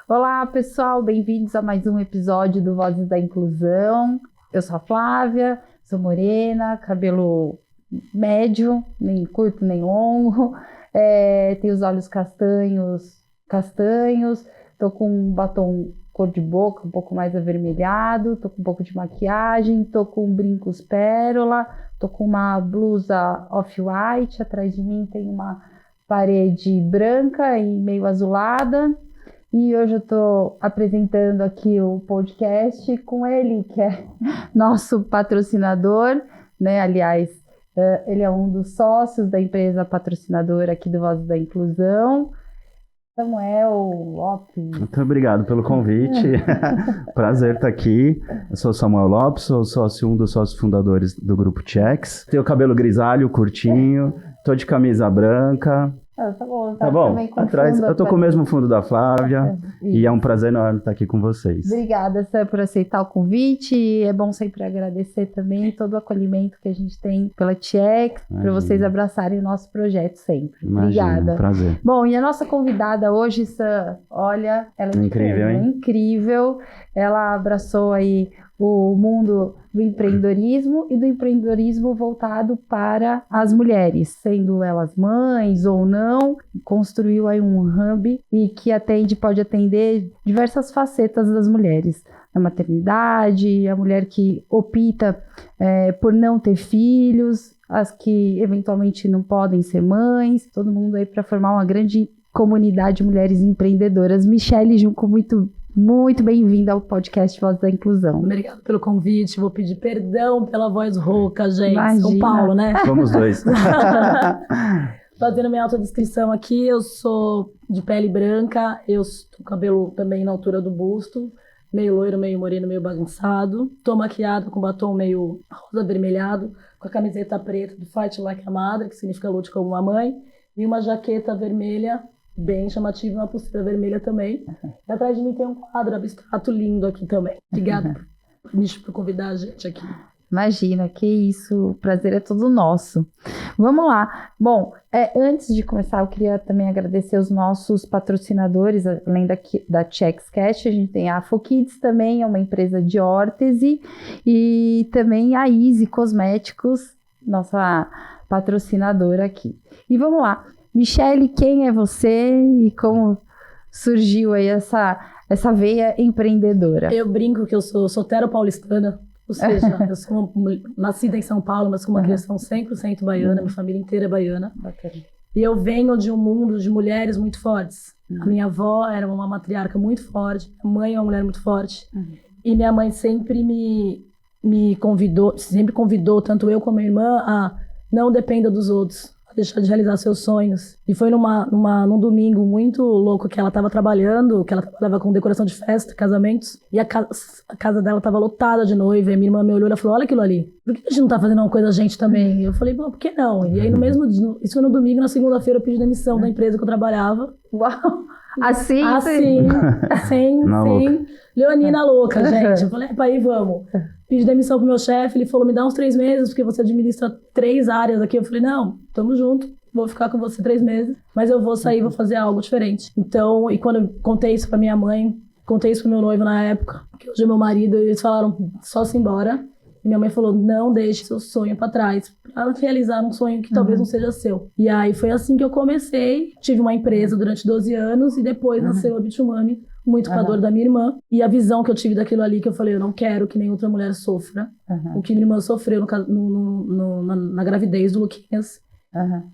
Olá, pessoal, bem-vindos a mais um episódio do Vozes da Inclusão. Eu sou a Flávia, sou morena, cabelo médio, nem curto nem longo, tenho os olhos castanhos, tô com um batom cor de boca um pouco mais avermelhado, tô com um pouco de maquiagem, tô com brincos pérola, tô com uma blusa off-white, atrás de mim tem uma parede branca e meio azulada. E hoje eu estou apresentando aqui o podcast com ele, que é nosso patrocinador, né? Aliás, ele é um dos sócios da empresa patrocinadora aqui do Vozes da Inclusão, Samuel Lopes. Muito obrigado pelo convite. Prazer estar aqui. Eu sou Samuel Lopes, sou um dos sócios fundadores do Grupo Checks. Tenho cabelo grisalho, curtinho, tô de camisa branca. Tá bom. Tá bom. Atrás, eu tô com o mesmo fundo da Flávia e é um prazer enorme estar aqui com vocês. Obrigada, Sam, por aceitar o convite. E é bom sempre agradecer também todo o acolhimento que a gente tem pela Checks, para vocês abraçarem o nosso projeto sempre. Obrigada. Prazer. Bom, e a nossa convidada hoje, Sam, olha, ela é incrível, hein? Incrível. Ela abraçou aí o mundo do empreendedorismo e do empreendedorismo voltado para as mulheres, sendo elas mães ou não, construiu aí um hub e que pode atender diversas facetas das mulheres. A maternidade, a mulher que opta por não ter filhos, as que eventualmente não podem ser mães, todo mundo aí para formar uma grande comunidade de mulheres empreendedoras. Michele Junco, muito bem-vinda ao podcast Voz da Inclusão. Obrigada pelo convite. Vou pedir perdão pela voz rouca, gente. Imagina. São Paulo, né? Somos dois. Fazendo minha autodescrição aqui, eu sou de pele branca, eu tô com cabelo também na altura do busto, meio loiro, meio moreno, meio bagunçado. Tô maquiada com batom meio rosa avermelhado, com a camiseta preta do Fight Like a Madre, que significa lute como uma mãe, e uma jaqueta vermelha, bem chamativa, uma pulseira vermelha também. E atrás de mim tem um quadro abstrato lindo aqui também. Obrigada por convidar a gente aqui. Imagina, que isso, o prazer é todo nosso. Vamos lá. Bom, antes de começar, eu queria também agradecer os nossos patrocinadores, além da Checks Cash, a gente tem a Fokids também, é uma empresa de órtese, e também a Easy Cosméticos, nossa patrocinadora aqui. E vamos lá. Michele, quem é você e como surgiu aí essa veia empreendedora? Eu brinco que eu sou solteiro-paulistana, ou seja, eu sou nascida em São Paulo, mas com uma criação 100% baiana, minha família inteira é baiana. Bacana. E eu venho de um mundo de mulheres muito fortes. A minha avó era uma matriarca muito forte, a mãe é uma mulher muito forte. E minha mãe sempre me convidou, tanto eu como a minha irmã, a não dependa dos outros. Deixar de realizar seus sonhos. E foi num domingo muito louco que ela estava trabalhando, que ela trabalhava com decoração de festa, casamentos, e a casa dela estava lotada de noiva, e minha irmã me olhou e falou, olha aquilo ali, por que a gente não tá fazendo uma coisa a gente também? E eu falei, bom, por que não? E aí no mesmo dia, isso foi no domingo, na segunda-feira eu pedi demissão da empresa que eu trabalhava. Uau! Assim, sem Leonina louca, gente. Eu falei, aí vamos. Pedi demissão pro meu chefe, ele falou, me dá uns 3 meses, porque você administra 3 áreas aqui. Eu falei, não, tamo junto, vou ficar com você 3 meses, mas eu vou sair, vou fazer algo diferente. Então, e quando eu contei isso pra minha mãe, contei isso pro meu noivo na época, que hoje é meu marido, eles falaram, só se embora. E minha mãe falou, não deixe seu sonho pra trás, pra realizar um sonho que talvez não seja seu. E aí foi assim que eu comecei, tive uma empresa durante 12 anos, e depois nasceu a Bitumami, muito com a dor da minha irmã. E a visão que eu tive daquilo ali, que eu falei, eu não quero que nem outra mulher sofra. O que minha irmã sofreu na gravidez do Luquinhas.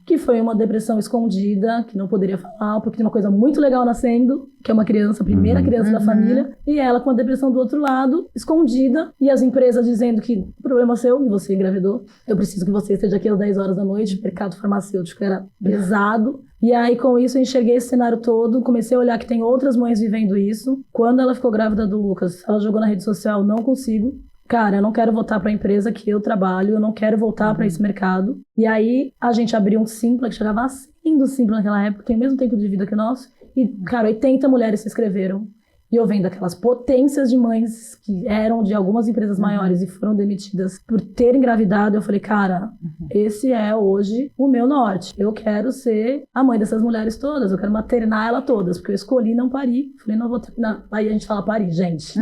Que foi uma depressão escondida, que não poderia falar, porque tem uma coisa muito legal nascendo, que é uma criança, a primeira criança da família, e ela com a depressão do outro lado, escondida, e as empresas dizendo que o problema é seu, e você engravidou, eu preciso que você esteja aqui às 10 horas da noite, o mercado farmacêutico era pesado. E aí, com isso, eu enxerguei esse cenário todo, comecei a olhar que tem outras mães vivendo isso. Quando ela ficou grávida do Lucas, ela jogou na rede social, não consigo. Cara, eu não quero voltar para a empresa que eu trabalho, eu não quero voltar para esse mercado. E aí, a gente abriu um Simpla, que chegava assim do Simpla naquela época, tem o mesmo tempo de vida que o nosso. E, cara, 80 mulheres se inscreveram. E eu vendo aquelas potências de mães que eram de algumas empresas maiores e foram demitidas por ter engravidado, eu falei, cara, esse é hoje o meu norte. Eu quero ser a mãe dessas mulheres todas, eu quero maternar elas todas, porque eu escolhi não parir. Falei, não vou ter... Aí a gente fala parir, gente.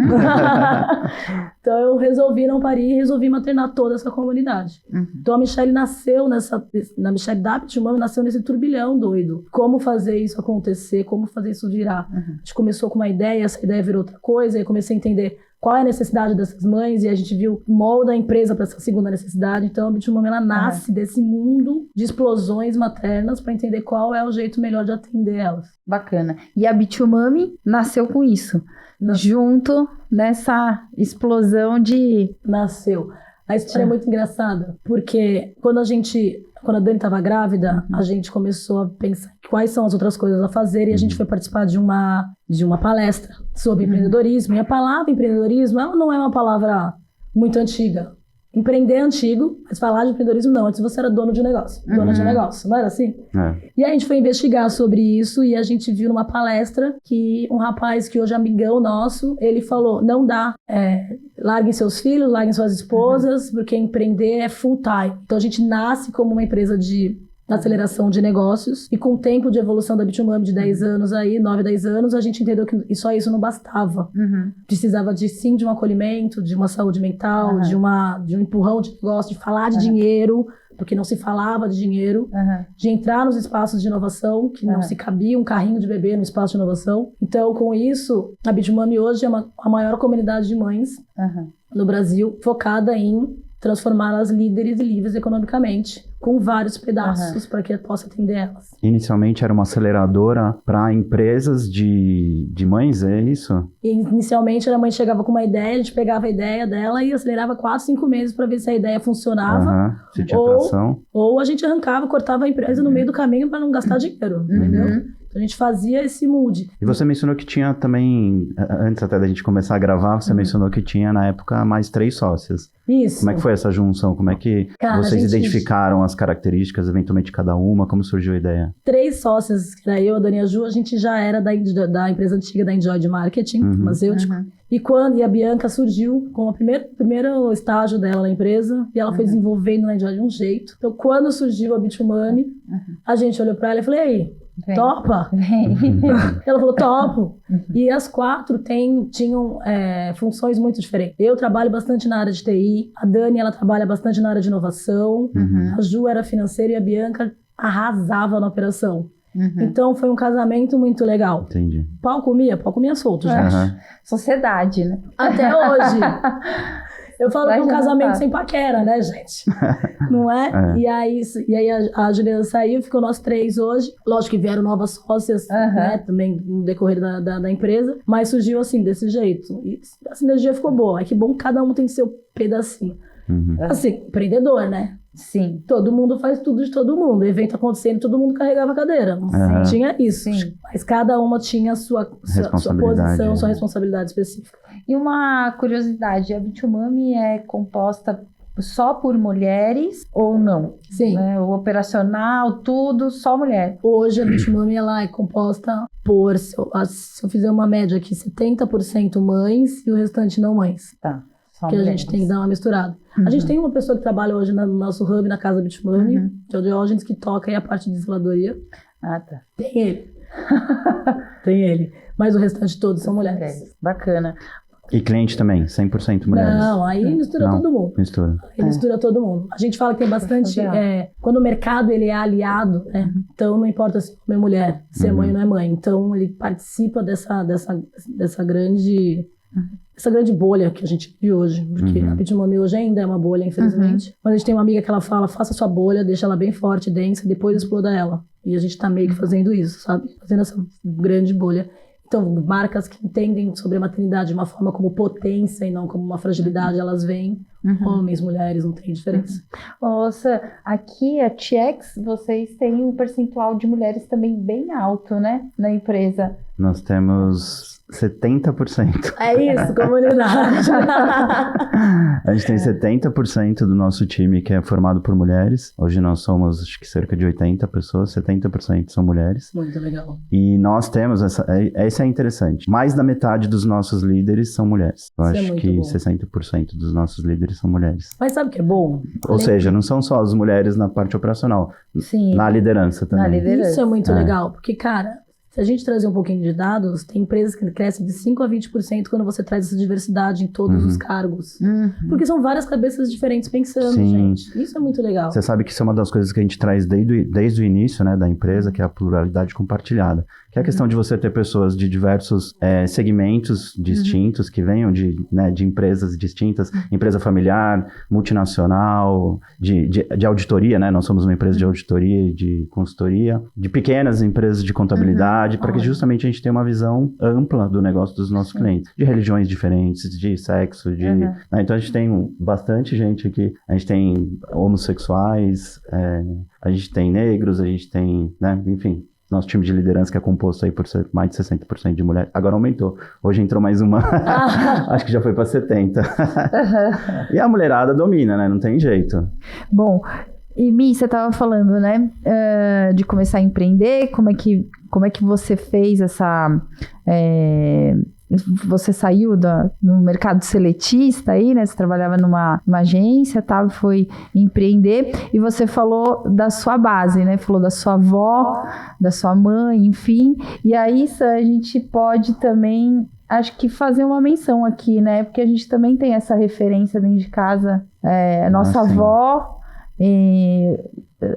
Então eu resolvi não parir e resolvi maternar toda essa comunidade. Então a Michelle nasceu na Michelle da Bitumami nasceu nesse turbilhão doido. Como fazer isso acontecer, como fazer isso virar. A gente começou com uma ideia, essa ideia virou outra coisa, e eu comecei a entender qual é a necessidade dessas mães, e a gente viu molda a empresa para essa segunda necessidade. Então a Bitumami, ela nasce desse mundo de explosões maternas para entender qual é o jeito melhor de atender elas. Bacana. E a Bitumami nasceu com isso, junto nessa explosão de... Nasceu. A história é muito engraçada, porque quando a Dani estava grávida, a gente começou a pensar quais são as outras coisas a fazer, e a gente foi participar de uma palestra sobre empreendedorismo. E a palavra empreendedorismo, ela não é uma palavra muito antiga. Empreender é antigo, mas falar de empreendedorismo não. Antes você era dono de um negócio, dona de um negócio, não era assim? E aí a gente foi investigar sobre isso, e a gente viu numa palestra que um rapaz que hoje é amigão nosso, ele falou, não dá, larguem seus filhos, larguem suas esposas, porque empreender é full time. Então a gente nasce como uma empresa de aceleração de negócios, e com o tempo de evolução da Bitumami de 10 anos aí, 9, 10 anos, a gente entendeu que só isso não bastava. Precisava de um acolhimento, de uma saúde mental, de um empurrão de negócio, de falar de dinheiro, porque não se falava de dinheiro, de entrar nos espaços de inovação, que não se cabia um carrinho de bebê no espaço de inovação. Então, com isso, a Bitumami hoje é a maior comunidade de mães no Brasil, focada em transformá-las líderes e livres economicamente, com vários pedaços para que possa atender elas. Inicialmente era uma aceleradora para empresas de mães, é isso? E inicialmente a mãe chegava com uma ideia, a gente pegava a ideia dela e acelerava 4, 5 meses para ver se a ideia funcionava. Se tinha tração. Ou a gente arrancava, cortava a empresa no meio do caminho para não gastar dinheiro, entendeu? Então a gente fazia esse mood. E você mencionou que tinha também, antes até da gente começar a gravar, você mencionou que tinha na época mais 3 sócias. Isso. Como é que foi essa junção? Como é que vocês identificaram as características, eventualmente, de cada uma? Como surgiu a ideia? 3 sócias, que era eu, a Dani e a Ju, a gente já era da empresa antiga da Enjoy de Marketing, farmacêutico. E a Bianca surgiu com o primeiro estágio dela na empresa, e ela foi desenvolvendo na Enjoy de um jeito. Então, quando surgiu a Bitumami, a gente olhou pra ela e falei, aí, topa? Ela falou, topo. E as 4 tinham funções muito diferentes. Eu trabalho bastante na área de TI, a Dani, ela trabalha bastante na área de inovação, a Ju era financeira e a Bianca arrasava na operação. Então foi um casamento muito legal. Entendi. Pau comia solto, gente. Sociedade, né? Até hoje. Eu falo que é um casamento sem paquera, né, gente? Não é? E aí a Juliana saiu, ficou nós 3 hoje. Lógico que vieram novas sócias, né, também no decorrer da empresa. Mas surgiu assim, desse jeito. E a sinergia ficou boa. É que bom que cada um tem seu pedacinho. Assim, empreendedor, né? Sim. Todo mundo faz tudo de todo mundo. Evento acontecendo, todo mundo carregava a cadeira. Não tinha isso. Sim. Mas cada uma tinha a sua posição, sua responsabilidade específica. E uma curiosidade, a Bitumami é composta só por mulheres ou não? Sim. O operacional, tudo, só mulher. Hoje a Bitumami, ela é composta por, se eu fizer uma média aqui, 70% mães e o restante não mães. Tá. Que a gente tem que dar uma misturada. A gente tem uma pessoa que trabalha hoje no nosso hub, na Casa Bitumami, que é o Diógenes, que toca aí a parte de zeladoria. Ah, tá. Tem ele. Tem ele. Mas o restante todos são mulheres. Bacana. E cliente também, 100% mulheres? Não, aí mistura todo mundo. Mistura todo mundo. A gente fala que tem bastante... quando o mercado ele é aliado, né? Então não importa se é mulher, se é mãe ou não é mãe. Então ele participa dessa grande bolha que a gente vive hoje, porque a Bitumami hoje ainda é uma bolha, infelizmente. Mas a gente tem uma amiga que ela fala, faça sua bolha, deixa ela bem forte, densa, depois exploda ela. E a gente tá meio que fazendo isso, sabe? Fazendo essa grande bolha. Então, marcas que entendem sobre a maternidade de uma forma como potência e não como uma fragilidade, elas vêm. Homens, mulheres, não tem diferença. Nossa, aqui a TX, vocês têm um percentual de mulheres também bem alto, né? Na empresa. Nós temos 70%. É isso, comunidade. A gente tem 70% do nosso time que é formado por mulheres. Hoje nós somos, acho que cerca de 80 pessoas, 70% são mulheres. Muito legal. E nós temos, essa é interessante, mais da metade dos nossos líderes são mulheres. Eu acho que bom. 60% dos nossos líderes são mulheres. Mas sabe o que é bom? Ou seja, não são só as mulheres na parte operacional, Sim, na liderança também. Na liderança. Isso é muito legal, porque, cara, se a gente trazer um pouquinho de dados, tem empresas que crescem de 5% a 20% quando você traz essa diversidade em todos os cargos. Porque são várias cabeças diferentes pensando, gente. Isso é muito legal. Você sabe que isso é uma das coisas que a gente traz desde o início, né, da empresa, que é a pluralidade compartilhada. Que é a questão de você ter pessoas de diversos segmentos distintos, que venham de empresas distintas, empresa familiar, multinacional, de auditoria, né? Nós somos uma empresa de auditoria e de consultoria, de pequenas empresas de contabilidade, para que justamente a gente tenha uma visão ampla do negócio dos nossos clientes, de religiões diferentes, de sexo, né? Então a gente tem bastante gente aqui, a gente tem homossexuais, a gente tem negros, a gente tem, né, enfim. Nosso time de liderança que é composto aí por mais de 60% de mulheres. Agora aumentou. Hoje entrou mais uma. Acho que já foi para 70%. E a mulherada domina, né? Não tem jeito. Bom, e Mi, você estava falando, né? De começar a empreender. Como é que você fez essa... Você saiu no mercado seletista aí, né? Você trabalhava numa agência, tá? Foi empreender e você falou da sua base, né? Falou da sua avó, da sua mãe, enfim. E aí a gente pode também, acho que fazer uma menção aqui, né? Porque a gente também tem essa referência dentro de casa. Nossa avó,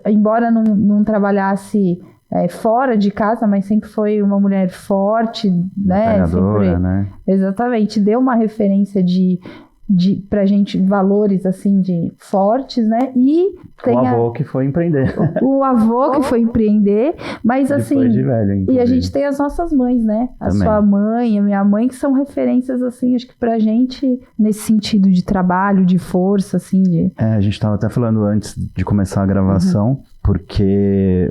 embora não trabalhasse... fora de casa, mas sempre foi uma mulher forte, né? Sempre, né? Exatamente, deu uma referência pra gente, valores assim, fortes, né? E tem o avô que foi empreender. O avô que foi empreender, mas assim... Depois de velho, inclusive. E a gente tem as nossas mães, né? A Também. Sua mãe, a minha mãe, que são referências, assim, acho que pra gente, nesse sentido de trabalho, de força, assim, a gente tava até falando antes de começar a gravação, porque...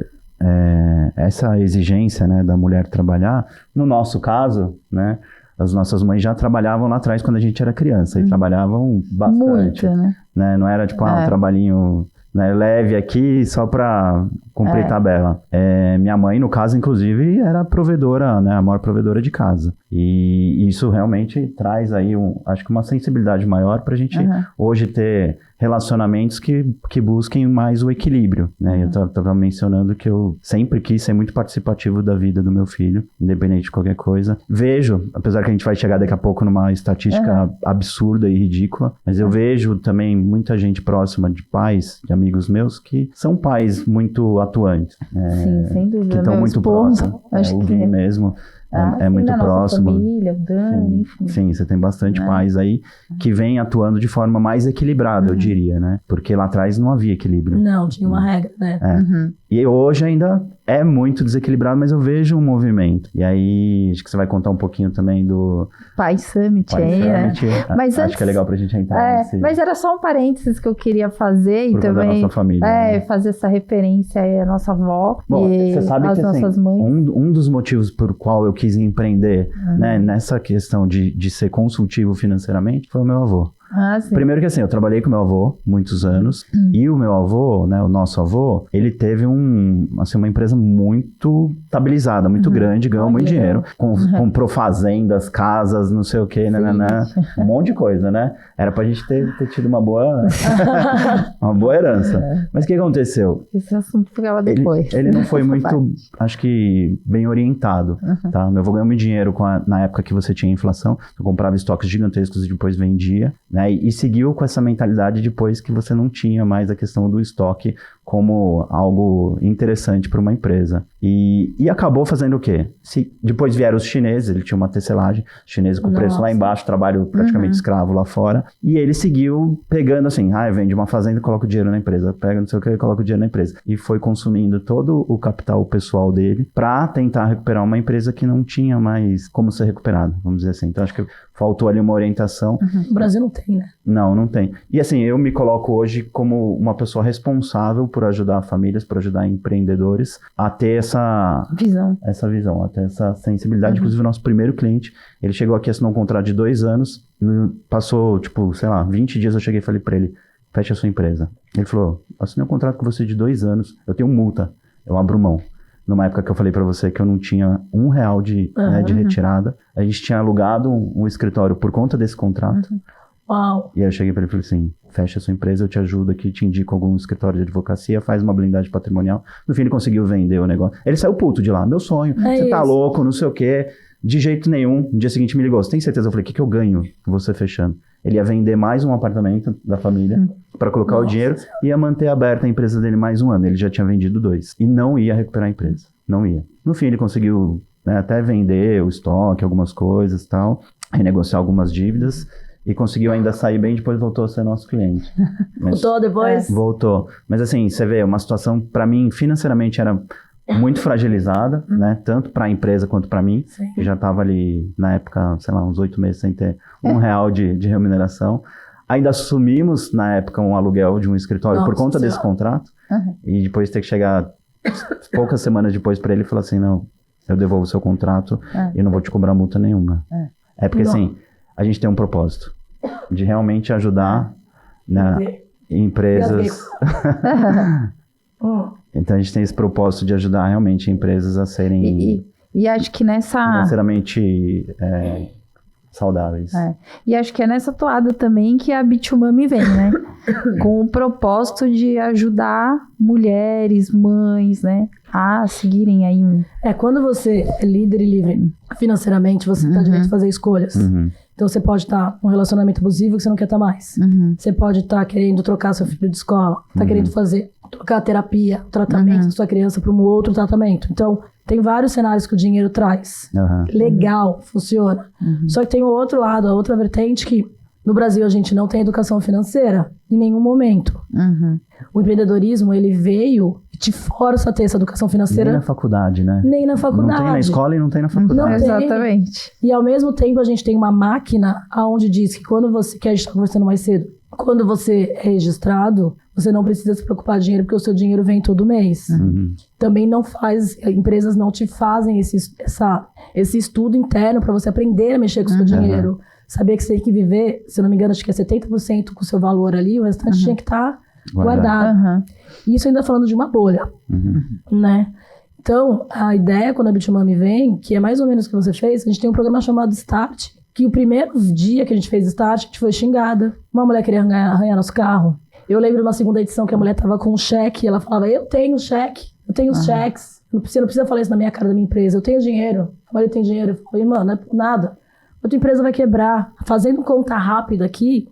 essa exigência, né, da mulher trabalhar, no nosso caso, né, as nossas mães já trabalhavam lá atrás quando a gente era criança, e trabalhavam bastante. Muito, né? Não era tipo, um trabalhinho, né, leve aqui só para cumprir tabela. Minha mãe, no caso, inclusive, era a provedora, né, a maior provedora de casa. E isso realmente traz aí, acho que uma sensibilidade maior pra gente hoje ter relacionamentos que busquem mais o equilíbrio, né? Eu estava mencionando que eu sempre quis ser muito participativo da vida do meu filho, independente de qualquer coisa. Vejo, apesar que a gente vai chegar daqui a pouco numa estatística absurda e ridícula, mas eu vejo também muita gente próxima de pais, de amigos meus, que são pais muito atuantes. Sim, sem dúvida. Que estão muito próximos. Acho o que Gui mesmo. É muito da próximo. Nossa família, o Dani, enfim. Sim, você tem bastante pais aí que vêm atuando de forma mais equilibrada, eu diria, né? Porque lá atrás não havia equilíbrio. Não, tinha uma regra, né? E hoje ainda é muito desequilibrado, mas eu vejo um movimento. E aí, acho que você vai contar um pouquinho também do... Pai Summit, né? Mas acho antes, que é legal pra gente entrar nesse... Mas era só um parênteses que eu queria fazer e também... da nossa família, né? Fazer essa referência aí à nossa avó. Bom, e você sabe às que nossas assim, mães. um dos motivos por qual eu quis empreender, né, nessa questão de ser consultivo financeiramente, foi o meu avô. Sim. Primeiro que assim, eu trabalhei com meu avô muitos anos, e o meu avô, né, o nosso avô, ele teve uma empresa muito estabilizada, muito grande, ganhou muito dinheiro, comprou fazendas, casas, não sei o que, um monte de coisa, né? Era pra gente ter tido uma boa herança. Mas o que aconteceu? Esse assunto ficava depois. Ele não foi muito, acho que, bem orientado, tá? Meu avô ganhou muito dinheiro na época que você tinha inflação, eu comprava estoques gigantescos e depois vendia, né? E seguiu com essa mentalidade depois que você não tinha mais a questão do estoque como algo interessante para uma empresa. E acabou fazendo o quê? Depois vieram os chineses, ele tinha uma tecelagem, chinesa com preço lá embaixo, trabalho praticamente escravo lá fora, e ele seguiu pegando assim, vende uma fazenda, coloca o dinheiro na empresa, pega não sei o que, coloca o dinheiro na empresa. E foi consumindo todo o capital pessoal dele para tentar recuperar uma empresa que não tinha mais como ser recuperada, vamos dizer assim. Então acho que faltou ali uma orientação. O Brasil não tem, né? Não tem. E assim, eu me coloco hoje como uma pessoa responsável por por ajudar famílias, por ajudar empreendedores a ter essa visão, a ter essa sensibilidade. Inclusive, o nosso primeiro cliente, ele chegou aqui, assinou um contrato de 2 anos, passou, tipo, sei lá, 20 dias eu cheguei e falei pra ele, fecha a sua empresa. Ele falou, assinei um contrato com você de 2 anos, eu tenho multa, eu abro mão. Numa época que eu falei pra você que eu não tinha R$1 de retirada, a gente tinha alugado um escritório por conta desse contrato. Uau. E aí eu cheguei pra ele e falei assim, fecha a sua empresa, eu te ajudo aqui, te indico algum escritório de advocacia, faz uma blindagem patrimonial. No fim ele conseguiu vender o negócio. Ele saiu puto de lá, meu sonho, você tá louco, não sei o quê. De jeito nenhum. No dia seguinte me ligou, você tem certeza? Eu falei, o que eu ganho com você fechando? Ele ia vender mais um apartamento da família para colocar o dinheiro e ia manter aberta a empresa dele mais 1 ano. Ele já tinha vendido 2. E não ia recuperar a empresa. Não ia. No fim ele conseguiu, né, até vender o estoque, algumas coisas e tal, renegociar algumas dívidas e conseguiu ainda sair bem, depois voltou a ser nosso cliente. Mas, voltou depois? Voltou. Mas assim, você vê, uma situação para mim financeiramente era muito fragilizada, né? Tanto para a empresa quanto para mim. Sim. Eu já estava ali, na época, sei lá, uns 8 meses sem ter R$1 de remuneração. Ainda assumimos, na época, um aluguel de um escritório por conta desse contrato. E depois ter que chegar poucas semanas depois para ele e falar assim, não, eu devolvo o seu contrato e não vou te cobrar multa nenhuma. É porque, assim, a gente tem um propósito de realmente ajudar, né, empresas... Então a gente tem esse propósito de ajudar realmente empresas a serem e acho que financeiramente saudáveis. E acho que é nessa toada também que a Bitumami vem, né? Com o propósito de ajudar mulheres, mães, né? A seguirem aí quando você é líder e livre financeiramente, você tem direito de fazer escolhas. Então você pode estar num relacionamento abusivo que você não quer estar mais. Você pode estar querendo trocar seu filho de escola, querendo trocar a terapia, o tratamento da sua criança para um outro tratamento. Então, tem vários cenários que o dinheiro traz. Legal, funciona. Só que tem o outro lado, a outra vertente que no Brasil a gente não tem educação financeira em nenhum momento. O empreendedorismo, ele veio e te força a ter essa educação financeira. Nem na faculdade, né? Nem na faculdade. Não tem na escola e não tem na faculdade. Não tem. Exatamente. E ao mesmo tempo a gente tem uma máquina onde diz que quando você, que a gente está conversando mais cedo, quando você é registrado, você não precisa se preocupar com dinheiro, porque o seu dinheiro vem todo mês. Também não faz, empresas não te fazem esse estudo interno para você aprender a mexer com o seu dinheiro. Saber que você tem que viver, se eu não me engano, acho que é 70% com o seu valor ali, o restante tinha que estar guardado. Isso ainda falando de uma bolha, né? Então, a ideia, quando a Bitumami vem, que é mais ou menos o que você fez, a gente tem um programa chamado Start, que o primeiro dia que a gente fez Start, a gente foi xingada. Uma mulher queria arranhar nosso carro. Eu lembro na segunda edição que a mulher tava com um cheque, e ela falava, eu tenho cheque, eu tenho os cheques. Você não precisa falar isso na minha cara da minha empresa, eu tenho dinheiro. Olha, eu tenho dinheiro. Eu falei, mano, não é por nada. A tua empresa vai quebrar. Fazendo conta rápida aqui,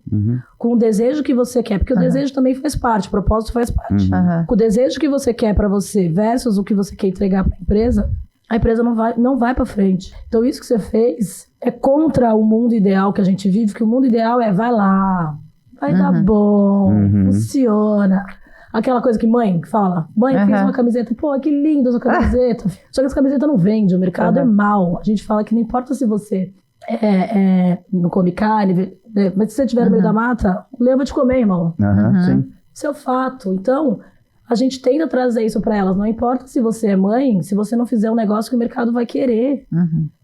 com o desejo que você quer, porque o desejo também faz parte, o propósito faz parte. Com o desejo que você quer para você versus o que você quer entregar para a empresa não vai para frente. Então isso que você fez é contra o mundo ideal que a gente vive, que o mundo ideal é vai lá, vai dar bom, funciona. Aquela coisa que mãe fala, mãe, fiz uma camiseta, pô, que linda essa camiseta. Só que essa camiseta não vende, o mercado é mau. A gente fala que não importa se você não come carne, mas se você estiver no meio da mata, o leão vai te comer, irmão. Sim. Isso é o fato. Então, a gente tenta trazer isso para elas. Não importa se você é mãe, se você não fizer um negócio que o mercado vai querer.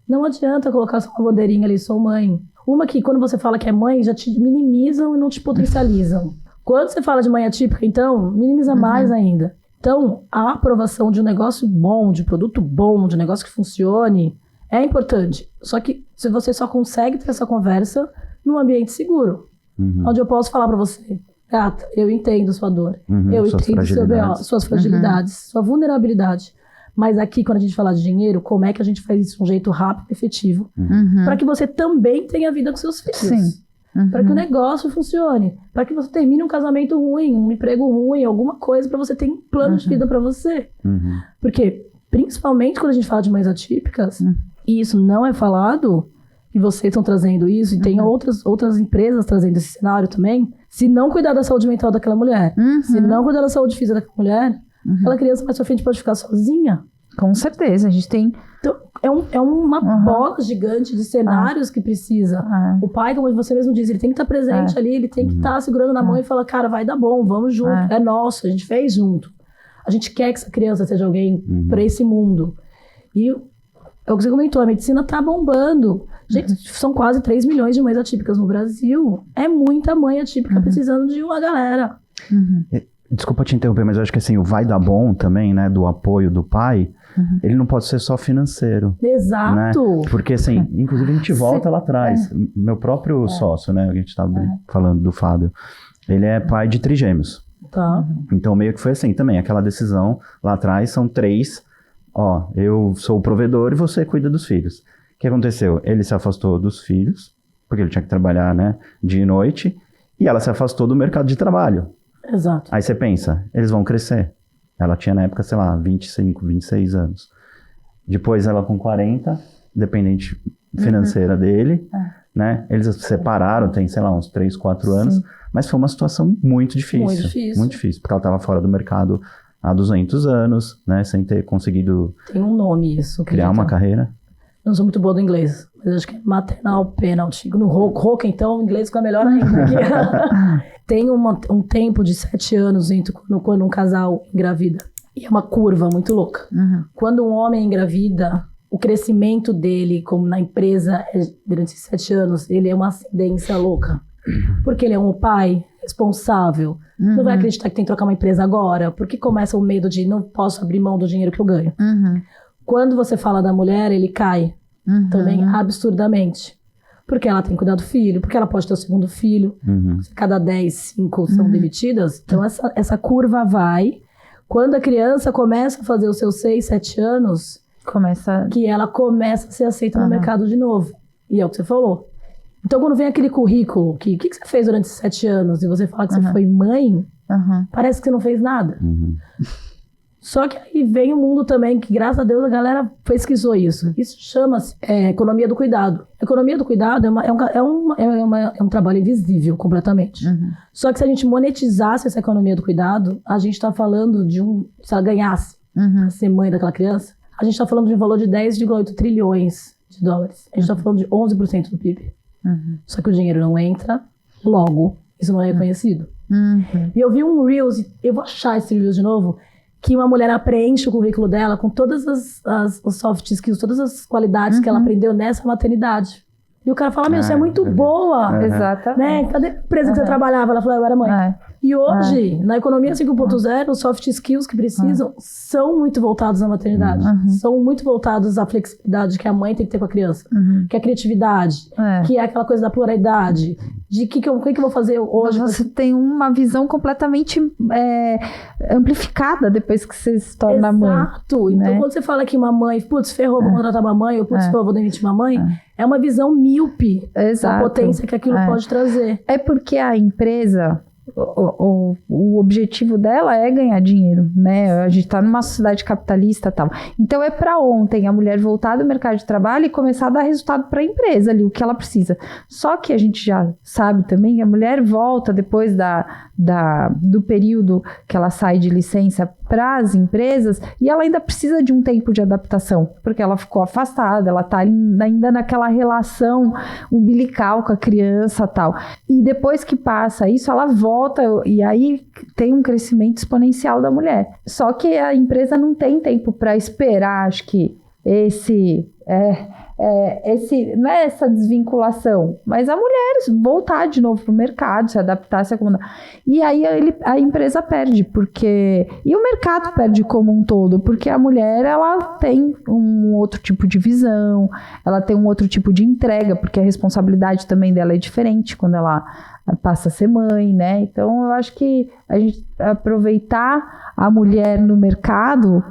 Não adianta colocar só uma bandeirinha ali, sou mãe. Uma que, quando você fala que é mãe, já te minimizam e não te potencializam. Quando você fala de mãe atípica, então, minimiza mais ainda. Então, a aprovação de um negócio bom, de produto bom, de um negócio que funcione, é importante. Só que se você só consegue ter essa conversa num ambiente seguro. Onde eu posso falar para você, gata, eu entendo sua dor. Eu entendo seu BO, suas fragilidades, sua vulnerabilidade. Mas aqui, quando a gente fala de dinheiro, como é que a gente faz isso de um jeito rápido e efetivo? Para que você também tenha vida com seus filhos. Para que o negócio funcione. Para que você termine um casamento ruim, um emprego ruim, alguma coisa, para você ter um plano de vida para você. Porque, principalmente quando a gente fala de mães atípicas, e isso não é falado, e vocês estão trazendo isso, e tem outras empresas trazendo esse cenário também, se não cuidar da saúde mental daquela mulher, se não cuidar da saúde física daquela mulher, aquela criança mais pra frente pode ficar sozinha. Com certeza, a gente tem... Então, é uma bola gigante de cenários que precisa. O pai, como você mesmo diz, ele tem que estar presente ali, ele tem que estar segurando na mão e falar, cara, vai dar bom, vamos junto, é nosso, a gente fez junto. A gente quer que essa criança seja alguém para esse mundo. E é o que você comentou, a medicina tá bombando. Gente, são quase 3 milhões de mães atípicas no Brasil. É muita mãe atípica precisando de uma galera. Desculpa te interromper, mas eu acho que assim, o vai dar bom também, né, do apoio do pai, ele não pode ser só financeiro. Exato. Né? Porque assim, inclusive a gente volta lá atrás. Meu próprio sócio, né, a gente estava falando do Fábio, ele é pai de trigêmeos. Tá. Então meio que foi assim também, aquela decisão lá atrás, são 3, eu sou o provedor e você cuida dos filhos. O que aconteceu? Ele se afastou dos filhos, porque ele tinha que trabalhar, né, dia e noite, e ela se afastou do mercado de trabalho. Exato. Aí você pensa, eles vão crescer. Ela tinha na época, sei lá, 25, 26 anos. Depois ela com 40, dependente financeira dele, né? Eles se separaram, tem, sei lá, uns 3, 4 anos. Mas foi uma situação muito difícil. Muito difícil. Muito difícil, porque ela estava fora do mercado há 200 anos, né? Sem ter conseguido Tem um nome isso. criar uma carreira. Não sou muito boa do inglês, mas acho que é maternal penalty. No roca, então, o inglês fica melhor ainda. Tem um tempo de 7 anos quando um casal engravida. E é uma curva muito louca. Quando um homem engravida, o crescimento dele, como na empresa, durante esses 7 anos, ele é uma ascendência louca. Porque ele é um pai responsável. Não vai acreditar que tem que trocar uma empresa agora. Porque começa o medo de não posso abrir mão do dinheiro que eu ganho. Quando você fala da mulher, ele cai também absurdamente. Porque ela tem que cuidar do filho, porque ela pode ter o segundo filho. Cada 10, 5 são demitidas. Então essa curva vai. Quando a criança começa a fazer os seus 6, 7 anos, que ela começa a ser aceita no mercado de novo. E é o que você falou. Então quando vem aquele currículo, o que você fez durante esses 7 anos? E você fala que você foi mãe, parece que você não fez nada. Só que aí vem o mundo também, que graças a Deus a galera pesquisou isso. Isso chama-se economia do cuidado. Economia do cuidado é um trabalho invisível completamente. Só que se a gente monetizasse essa economia do cuidado, a gente está falando de se ela ganhasse a ser mãe daquela criança, a gente está falando de um valor de 10,8 trilhões de dólares. A gente está falando de 11% do PIB. Só que o dinheiro não entra, logo, isso não é reconhecido. E eu vi um Reels, eu vou achar esse Reels de novo, que uma mulher preenche o currículo dela com todas os soft skills, todas as qualidades que ela aprendeu nessa maternidade. E o cara fala, você é muito boa. Exatamente. Né? Cadê a empresa que você trabalhava? Ela falou, eu era mãe. E hoje, na economia 5.0, os soft skills que precisam são muito voltados à maternidade. São muito voltados à flexibilidade que a mãe tem que ter com a criança. Que é a criatividade, que é aquela coisa da pluralidade. De o que eu vou fazer hoje. Você tem uma visão completamente amplificada depois que você se torna mãe. Exato. Então, quando você fala que uma mãe, ferrou, vou contratar uma mãe, ou ferrou, vou demitir uma mãe, é uma visão míope da potência que aquilo pode trazer. É porque a empresa, o objetivo dela é ganhar dinheiro, né? A gente está numa sociedade capitalista e tal. Então é para ontem a mulher voltar do mercado de trabalho e começar a dar resultado para a empresa ali, o que ela precisa. Só que a gente já sabe também que a mulher volta depois do período que ela sai de licença para as empresas e ela ainda precisa de um tempo de adaptação, porque ela ficou afastada, ela está ainda naquela relação umbilical com a criança e tal. E depois que passa isso, ela volta e aí tem um crescimento exponencial da mulher. Só que a empresa não tem tempo para esperar, acho que esse não é essa desvinculação, mas a mulher voltar de novo para o mercado, se adaptar, se acomodar. E aí a empresa perde, e o mercado perde como um todo, porque a mulher ela tem um outro tipo de visão, ela tem um outro tipo de entrega, porque a responsabilidade também dela é diferente quando ela passa a ser mãe, né? Então eu acho que a gente aproveitar a mulher no mercado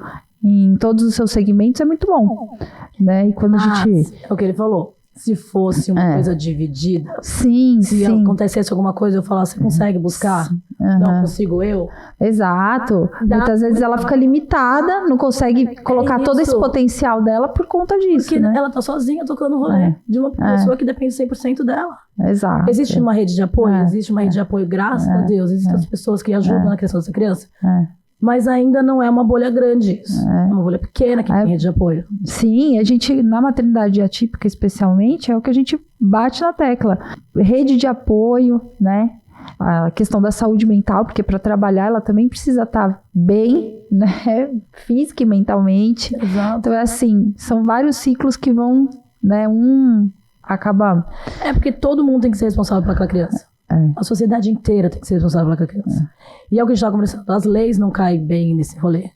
em todos os seus segmentos é muito bom, né? E quando a gente... É o que ele falou. Se fosse uma coisa dividida, se acontecesse alguma coisa, eu falasse, você consegue buscar? Não consigo eu? Exato. Muitas vezes ela fica limitada, não consegue colocar todo esse potencial dela por conta disso, porque né? ela tá sozinha tocando o rolê de uma pessoa que depende 100% dela. Exato. Existe uma rede de apoio? Existe uma rede de apoio, graças a Deus. Existem as pessoas que ajudam na criação dessa criança. Mas ainda não é uma bolha grande isso. É uma bolha pequena que tem rede de apoio. Sim, a gente, na maternidade atípica especialmente, é o que a gente bate na tecla. Rede de apoio, né? a questão da saúde mental, porque para trabalhar ela também precisa estar bem, né, física e mentalmente. Exato. Então é assim, são vários ciclos que vão, né, acaba... Porque todo mundo tem que ser responsável por aquela criança. A sociedade inteira tem que ser responsável por aquela criança. E é o que a gente estava conversando, as leis não caem bem nesse rolê.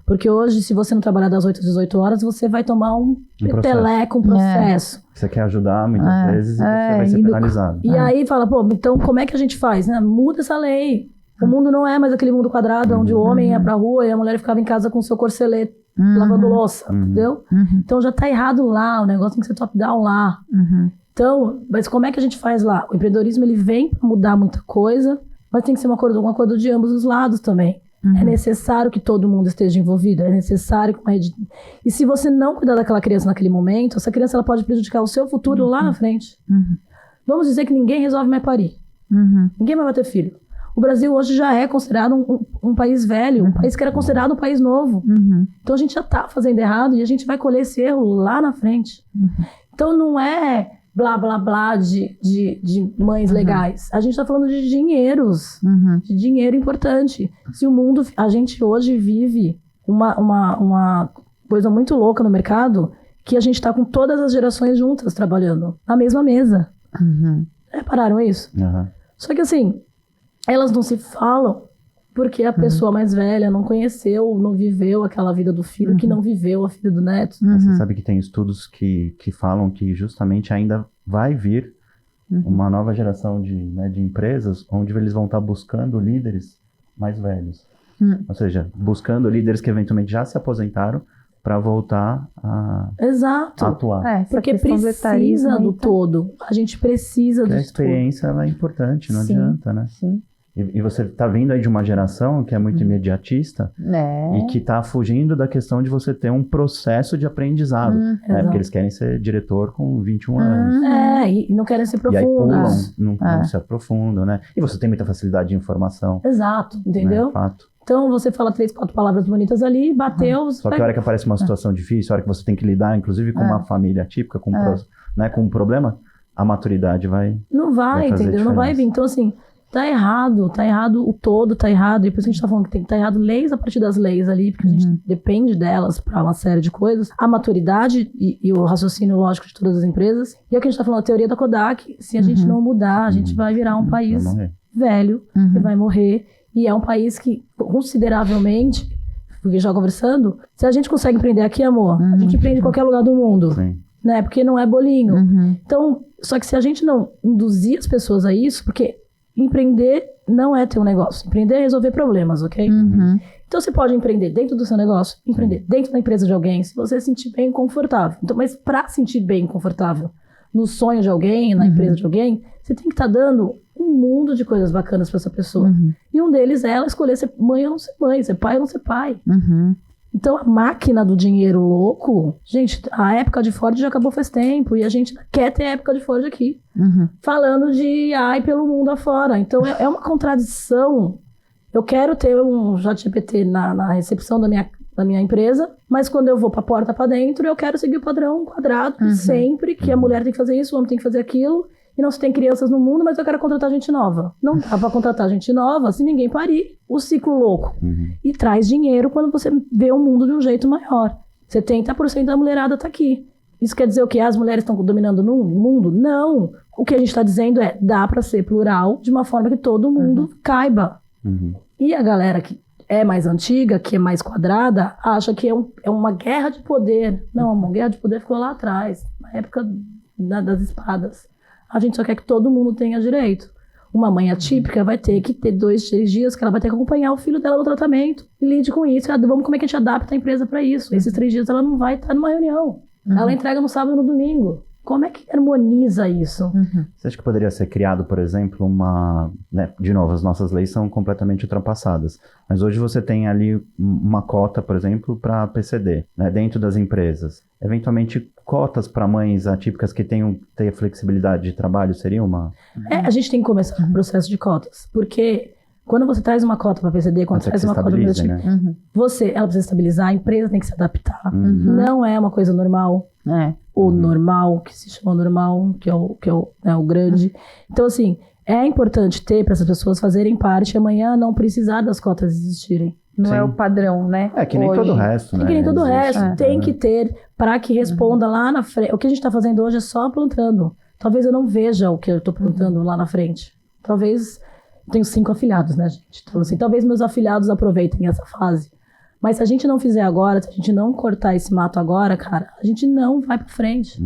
Porque hoje, se você não trabalhar das 8 às 18 horas, você vai tomar um peteleco, um processo. Você quer ajudar muitas vezes e você vai ser penalizado. E aí fala, pô, então como é que a gente faz? Né? Muda essa lei. O mundo não é mais aquele mundo quadrado onde o homem ia pra rua e a mulher ficava em casa com o seu corcelete lavando louça, entendeu? Então já tá errado lá, o negócio tem que ser top-down lá. Então, mas como é que a gente faz lá? O empreendedorismo, ele vem para mudar muita coisa, mas tem que ser um acordo de ambos os lados também. É necessário que todo mundo esteja envolvido, é necessário que uma rede... E se você não cuidar daquela criança naquele momento, essa criança ela pode prejudicar o seu futuro lá na frente. Vamos dizer que ninguém resolve mais parir. Ninguém mais vai ter filho. O Brasil hoje já é considerado um país velho, um país que era considerado um país novo. Então a gente já está fazendo errado e a gente vai colher esse erro lá na frente. Então não é blá, blá, blá de mães legais. A gente está falando de dinheiros, de dinheiro importante. Se o mundo... A gente hoje vive uma coisa muito louca no mercado, que a gente está com todas as gerações juntas trabalhando na mesma mesa. Repararam isso? Só que assim, elas não se falam porque a pessoa mais velha não conheceu, não viveu aquela vida do filho, que não viveu a vida do neto. Você sabe que tem estudos que falam que justamente ainda vai vir uma nova geração de empresas onde eles vão estar buscando líderes mais velhos. Ou seja, buscando líderes que eventualmente já se aposentaram para voltar a atuar. Porque precisa do todo. A gente precisa do todo. A experiência ela é importante, não adianta, né? Sim. E você está vindo aí de uma geração que é muito imediatista e que está fugindo da questão de você ter um processo de aprendizado. Porque eles querem ser diretor com 21 anos. E não querem ser profundos. E aí pulam, não se aprofundam, né? E você tem muita facilidade de informação. Exato, entendeu? Né? Fato. Então você fala 3, 4 palavras bonitas ali, bateu... Só que a hora que aparece uma situação difícil, a hora que você tem que lidar, inclusive com uma família típica, com um problema, a maturidade vai... Não vai, entendeu? Não vai vir. Então assim... Tá errado, o todo tá errado. E por isso que a gente tá falando que tem que estar errado leis a partir das leis ali, porque a gente depende delas para uma série de coisas. A maturidade e o raciocínio lógico de todas as empresas. E é o que a gente tá falando, a teoria da Kodak. Se a gente não mudar, a gente vai virar um país velho, que vai morrer. E é um país que, consideravelmente, porque já conversando, se a gente consegue empreender aqui, amor, a gente empreende em qualquer lugar do mundo. Sim. Né? Porque não é bolinho. Então, só que se a gente não induzir as pessoas a isso, porque empreender não é ter um negócio. Empreender é resolver problemas, ok? Então você pode empreender dentro do seu negócio, empreender dentro da empresa de alguém, se você se sentir bem confortável. Então, mas para sentir bem confortável no sonho de alguém, na empresa de alguém, você tem que estar dando um mundo de coisas bacanas para essa pessoa. E um deles é ela escolher ser mãe ou não ser mãe, ser pai ou não ser pai. Então a máquina do dinheiro louco, gente, a época de Ford já acabou faz tempo e a gente quer ter a época de Ford aqui. Falando de AI pelo mundo afora. Então é uma contradição. Eu quero ter um ChatGPT na recepção da minha empresa, mas quando eu vou pra porta pra dentro, eu quero seguir o padrão quadrado, sempre, que a mulher tem que fazer isso, o homem tem que fazer aquilo. E não se tem crianças no mundo, mas eu quero contratar gente nova. Não dá pra contratar gente nova se ninguém parir. O ciclo louco. E traz dinheiro quando você vê o mundo de um jeito maior. 70% da mulherada tá aqui. Isso quer dizer o quê? As mulheres estão dominando no mundo? Não. O que a gente tá dizendo é, dá pra ser plural de uma forma que todo mundo caiba. E a galera que é mais antiga, que é mais quadrada, acha que é uma guerra de poder. Não, uma guerra de poder ficou lá atrás, na época das espadas. A gente só quer que todo mundo tenha direito. Uma mãe atípica vai ter que ter 2, 3 dias que ela vai ter que acompanhar o filho dela no tratamento. E lide com isso. Como é que a gente adapta a empresa para isso? Esses 3 dias ela não vai estar numa reunião. Ela entrega no sábado e no domingo. Como é que harmoniza isso? Você acha que poderia ser criado, por exemplo, de novo, as nossas leis são completamente ultrapassadas. Mas hoje você tem ali uma cota, por exemplo, para PCD, né, dentro das empresas. Eventualmente, cotas para mães atípicas que tenham flexibilidade de trabalho seria uma... A gente tem que começar com o processo de cotas. Porque quando você traz uma cota para PCD, quando você traz uma cota para PCD, ela precisa estabilizar, a empresa tem que se adaptar. Não é uma coisa normal. O normal, que se chama normal, que é o grande. Então, assim, É importante ter para essas pessoas fazerem parte e amanhã não precisar das cotas existirem. Não Sim. é o padrão, né? É que nem Hoje. todo o resto, né? É que nem todo o resto. Existe, Tem né? que ter para que responda lá na frente. O que a gente está fazendo hoje é só plantando. Talvez eu não veja o que eu estou plantando lá na frente. Talvez... Eu tenho 5 afiliados, né, gente? Então, assim, talvez meus afiliados aproveitem essa fase. Mas se a gente não fizer agora, se a gente não cortar esse mato agora, cara, a gente não vai para frente.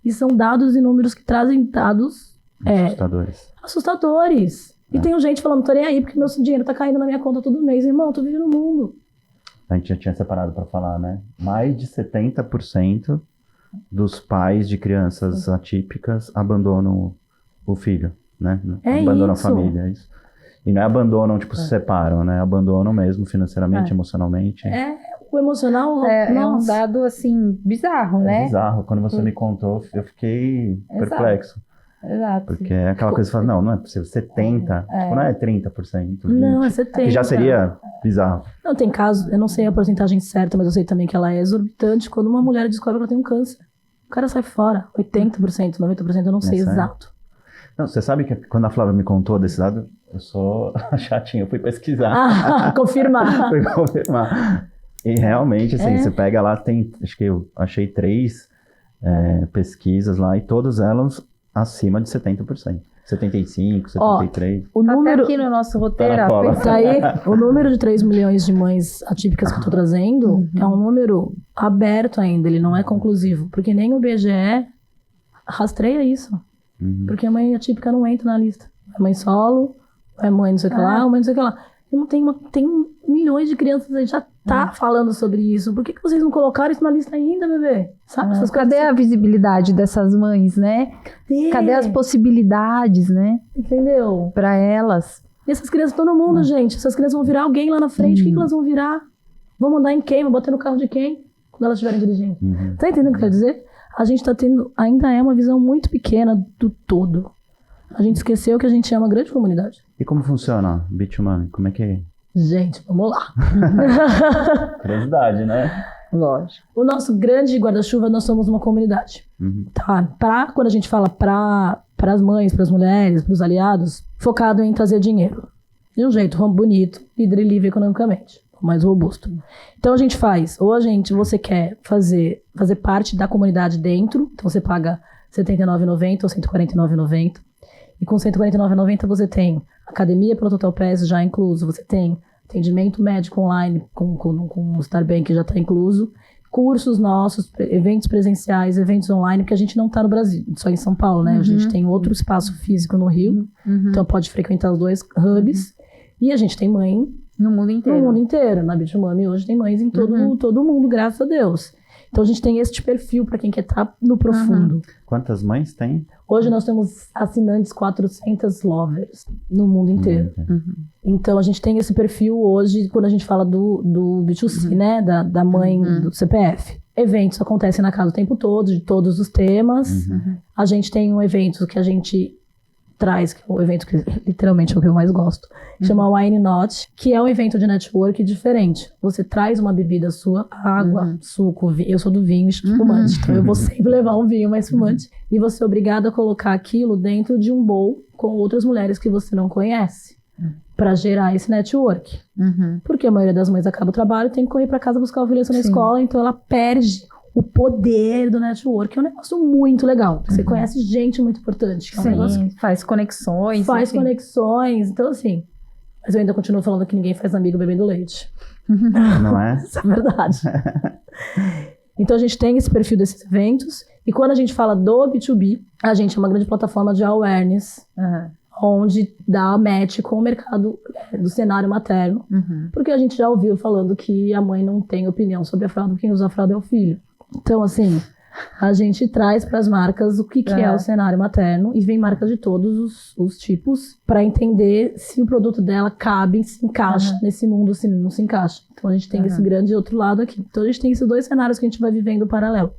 E são dados e números que trazem dados assustadores. E tem gente falando, tô nem aí, porque meu dinheiro tá caindo na minha conta todo mês. Irmão, tô vivendo no mundo. A gente já tinha separado para falar, né? Mais de 70% dos pais de crianças atípicas abandonam o filho, né? Abandonam isso. a família, é isso. E não é abandonam, tipo, se separam, né? Abandonam mesmo financeiramente, emocionalmente. O emocional, É um nossa. dado, assim, bizarro, É né? bizarro. Quando você me contou, eu fiquei perplexo. Exato. Porque é aquela coisa que você fala, não é possível, 70%, tipo, não é 30%, 20%. Não, é 70%. Que já seria bizarro. Não, tem casos, eu não sei a porcentagem certa, mas eu sei também que ela é exorbitante quando uma mulher descobre que ela tem um câncer. O cara sai fora, 80%, 90%, eu não sei sério? exato. Não, você sabe que quando a Flávia me contou desse dado, eu sou chatinho, eu fui pesquisar. Confirmar. Fui confirmar. E realmente, assim, você pega lá, tem, acho que eu achei 3 pesquisas lá, e todas elas acima de 70%. 75%, 73%. O Tá número... até aqui no nosso roteiro. Tá na cola. Isso aí, o número de 3 milhões de mães atípicas que eu tô trazendo é um número aberto ainda, ele não é conclusivo, porque nem o BGE rastreia isso. Porque a mãe atípica não entra na lista. É mãe solo, é mãe não sei o que lá, mãe não sei o que lá. Não tem, tem milhões de crianças aí, já tá falando sobre isso. Por que vocês não colocaram isso na lista ainda, bebê? Sabe? Essas Cadê coisas... a visibilidade dessas mães, né? Cadê as possibilidades, né? Entendeu? Pra elas. E essas crianças estão no mundo, gente. Essas crianças vão virar alguém lá na frente. O que elas vão virar? Vão mandar em quem? Vão bater no carro de quem? Quando elas estiverem dirigindo. Tá entendendo o que eu quero dizer? A gente tá tendo, ainda é uma visão muito pequena do todo. A gente esqueceu que a gente é uma grande comunidade. E como funciona Bitumami? Como é que é? Gente, vamos lá. Curiosidade, né? Lógico. O nosso grande guarda-chuva, nós somos uma comunidade. Tá? Quando a gente fala para as mães, para as mulheres, para os aliados, focado em trazer dinheiro. De um jeito bonito e livre economicamente. Mais robusto. Então a gente faz, você quer fazer parte da comunidade dentro, então você paga R$ 79,90 ou R$ 149,90. E com R$ 149,90 você tem academia pelo Total Pass já incluso, você tem atendimento médico online com o Starbank que já está incluso, cursos nossos, eventos presenciais, eventos online, porque a gente não está no Brasil, só em São Paulo, né? A gente tem outro espaço físico no Rio, então pode frequentar os 2 hubs. E a gente tem mãe no mundo inteiro. No mundo inteiro. Na Bitumami hoje tem mães em todo o mundo, graças a Deus. Então a gente tem este perfil para quem quer estar no profundo. Quantas mães tem? Hoje nós temos assinantes 400 lovers no mundo inteiro. Então a gente tem esse perfil hoje, quando a gente fala do B2C, né? Da mãe do CPF. Eventos acontecem na casa o tempo todo, de todos os temas. A gente tem um evento que a gente traz, que é um evento que literalmente é o que eu mais gosto, chama Wine Not, que é um evento de network diferente. Você traz uma bebida sua, água, suco, vinho. Eu sou do vinho espumante, então eu vou sempre levar um vinho mais espumante. E você é obrigado a colocar aquilo dentro de um bowl com outras mulheres que você não conhece, para gerar esse network. Porque a maioria das mães acaba o trabalho e tem que correr para casa buscar o filho na escola, então ela perde o poder do network. É um negócio muito legal. Você conhece gente muito importante. Que é um negócio que faz conexões. faz conexões. Então, assim... Mas eu ainda continuo falando que ninguém faz amigo bebendo leite. Não é? Isso é verdade. Então, a gente tem esse perfil desses eventos. E quando a gente fala do B2B, a gente é uma grande plataforma de awareness, onde dá match com o mercado do cenário materno. Porque a gente já ouviu falando que a mãe não tem opinião sobre a fralda, quem usa a fralda é o filho. Então, assim, a gente traz para as marcas o que é o cenário materno e vem marcas de todos os tipos para entender se o produto dela cabe, se encaixa nesse mundo, se não se encaixa. Então, a gente tem esse grande outro lado aqui. Então, a gente tem esses 2 cenários que a gente vai vivendo paralelo.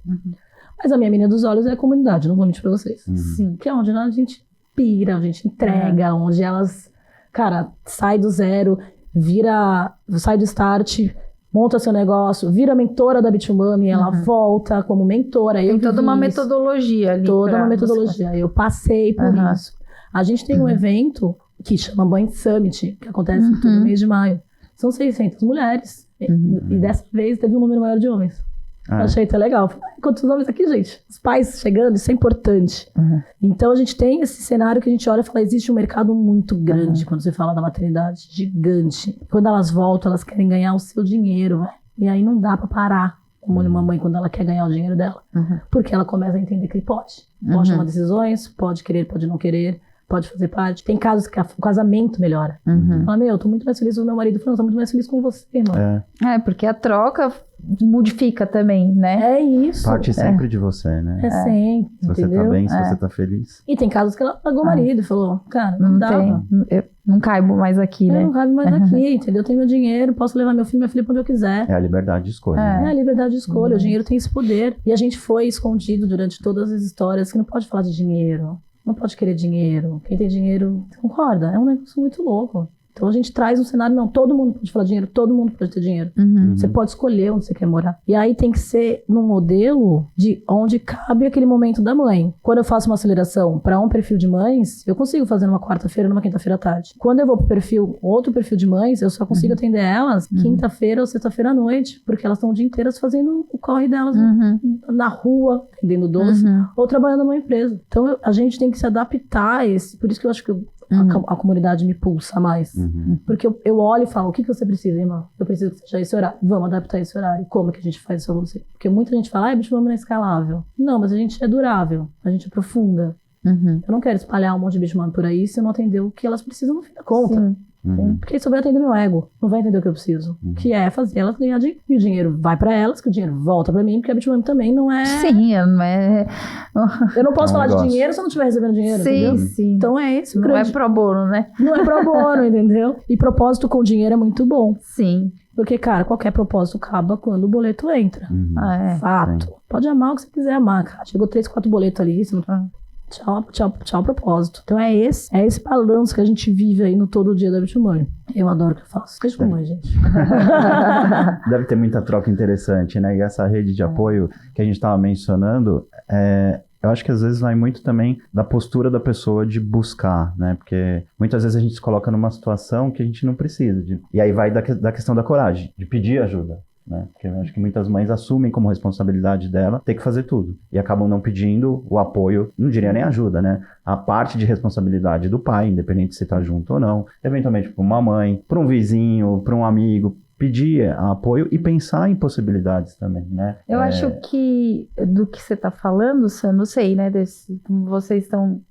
Mas a minha menina dos olhos é a comunidade, não vou mentir para vocês. Sim. Que é onde a gente pira, a gente entrega, onde elas, cara, sai do zero, sai do start... monta seu negócio, vira mentora da Bitumami, ela volta como mentora. Tem toda uma metodologia ali. Toda uma metodologia. Eu passei por isso. A gente tem um evento que chama Mãe Summit, que acontece todo mês de maio. São 600 mulheres. E dessa vez teve um número maior de homens. Eu achei até legal. Falei, quantos homens aqui, gente? Os pais chegando, isso é importante. Então a gente tem esse cenário que a gente olha e fala, existe um mercado muito grande quando você fala da maternidade, gigante. Quando elas voltam, elas querem ganhar o seu dinheiro, né? E aí não dá pra parar como uma mãe quando ela quer ganhar o dinheiro dela. Porque ela começa a entender que ele pode. Pode tomar decisões, pode querer, pode não querer. Pode fazer parte. Tem casos que o casamento melhora. Fala, eu tô muito mais feliz com o meu marido. Fala, eu tô muito mais feliz com você, irmão. Porque a troca modifica também, né? É isso. Parte sempre de você, né? É sempre, se você entendeu? tá bem, se você tá feliz. E tem casos que ela pagou o marido e falou, cara, não dá. Eu não caibo mais aqui, né? Eu não caibo mais aqui, entendeu? Eu tenho meu dinheiro, posso levar meu filho e minha filha pra onde eu quiser. É a liberdade de escolha. É a liberdade de escolha. O dinheiro tem esse poder. E a gente foi escondido durante todas as histórias que não pode falar de dinheiro. Não pode querer dinheiro. Quem tem dinheiro, concorda? É um negócio muito louco. Então a gente traz um cenário, não, todo mundo pode falar dinheiro, todo mundo pode ter dinheiro. Você pode escolher onde você quer morar. E aí tem que ser num modelo de onde cabe aquele momento da mãe. Quando eu faço uma aceleração para um perfil de mães, eu consigo fazer numa quarta-feira, numa quinta-feira à tarde. Quando eu vou pro outro perfil de mães, eu só consigo atender elas quinta-feira ou sexta-feira à noite, porque elas estão o dia inteiro fazendo o corre delas na rua, vendendo doce, ou trabalhando numa empresa. Então a gente tem que se adaptar a esse. Por isso que eu acho que a comunidade me pulsa mais. Porque eu olho e falo, o que você precisa, irmão? Eu preciso que seja esse horário. Vamos adaptar esse horário. Como que a gente faz isso pra você? Porque muita gente fala, bicho, vamos na escalável. Não, mas a gente é durável. A gente é profunda. Eu não quero espalhar um monte de bicho por aí se eu não atender o que elas precisam no fim da conta. Porque isso vai atender meu ego. Não vai entender o que eu preciso. Que é fazer elas ganhar dinheiro. E o dinheiro vai pra elas, que o dinheiro volta pra mim, porque a Bitcoin também não é... Sim, não é... Eu não posso falar de dinheiro se eu não estiver recebendo dinheiro, entendeu? Sim. Então é esse o Não grande... é pro bono, né? Não é pro bono, entendeu? E propósito com dinheiro é muito bom. Sim. Porque, cara, qualquer propósito acaba quando o boleto entra. Fato. Sim. Pode amar o que você quiser amar, cara. Chegou 3, 4 boletos ali, você não... Tchau, propósito. Então é esse balanço que a gente vive aí no todo dia da Bitmãe. Eu adoro o que eu faço. Beijo com mãe, gente. Deve ter muita troca interessante, né? E essa rede de apoio que a gente estava mencionando, eu acho que às vezes vai muito também da postura da pessoa de buscar, né? Porque muitas vezes a gente se coloca numa situação que a gente não precisa. E aí vai da questão da coragem, de pedir ajuda. Né? Porque eu acho que muitas mães assumem como responsabilidade dela ter que fazer tudo. E acabam não pedindo o apoio, não diria nem ajuda, né? A parte de responsabilidade do pai, independente se tá junto ou não. Eventualmente para uma mãe, para um vizinho, para um amigo. Pedir apoio e pensar em possibilidades também, né? Eu acho que do que você tá falando, Sam, não sei, né? Como vocês estão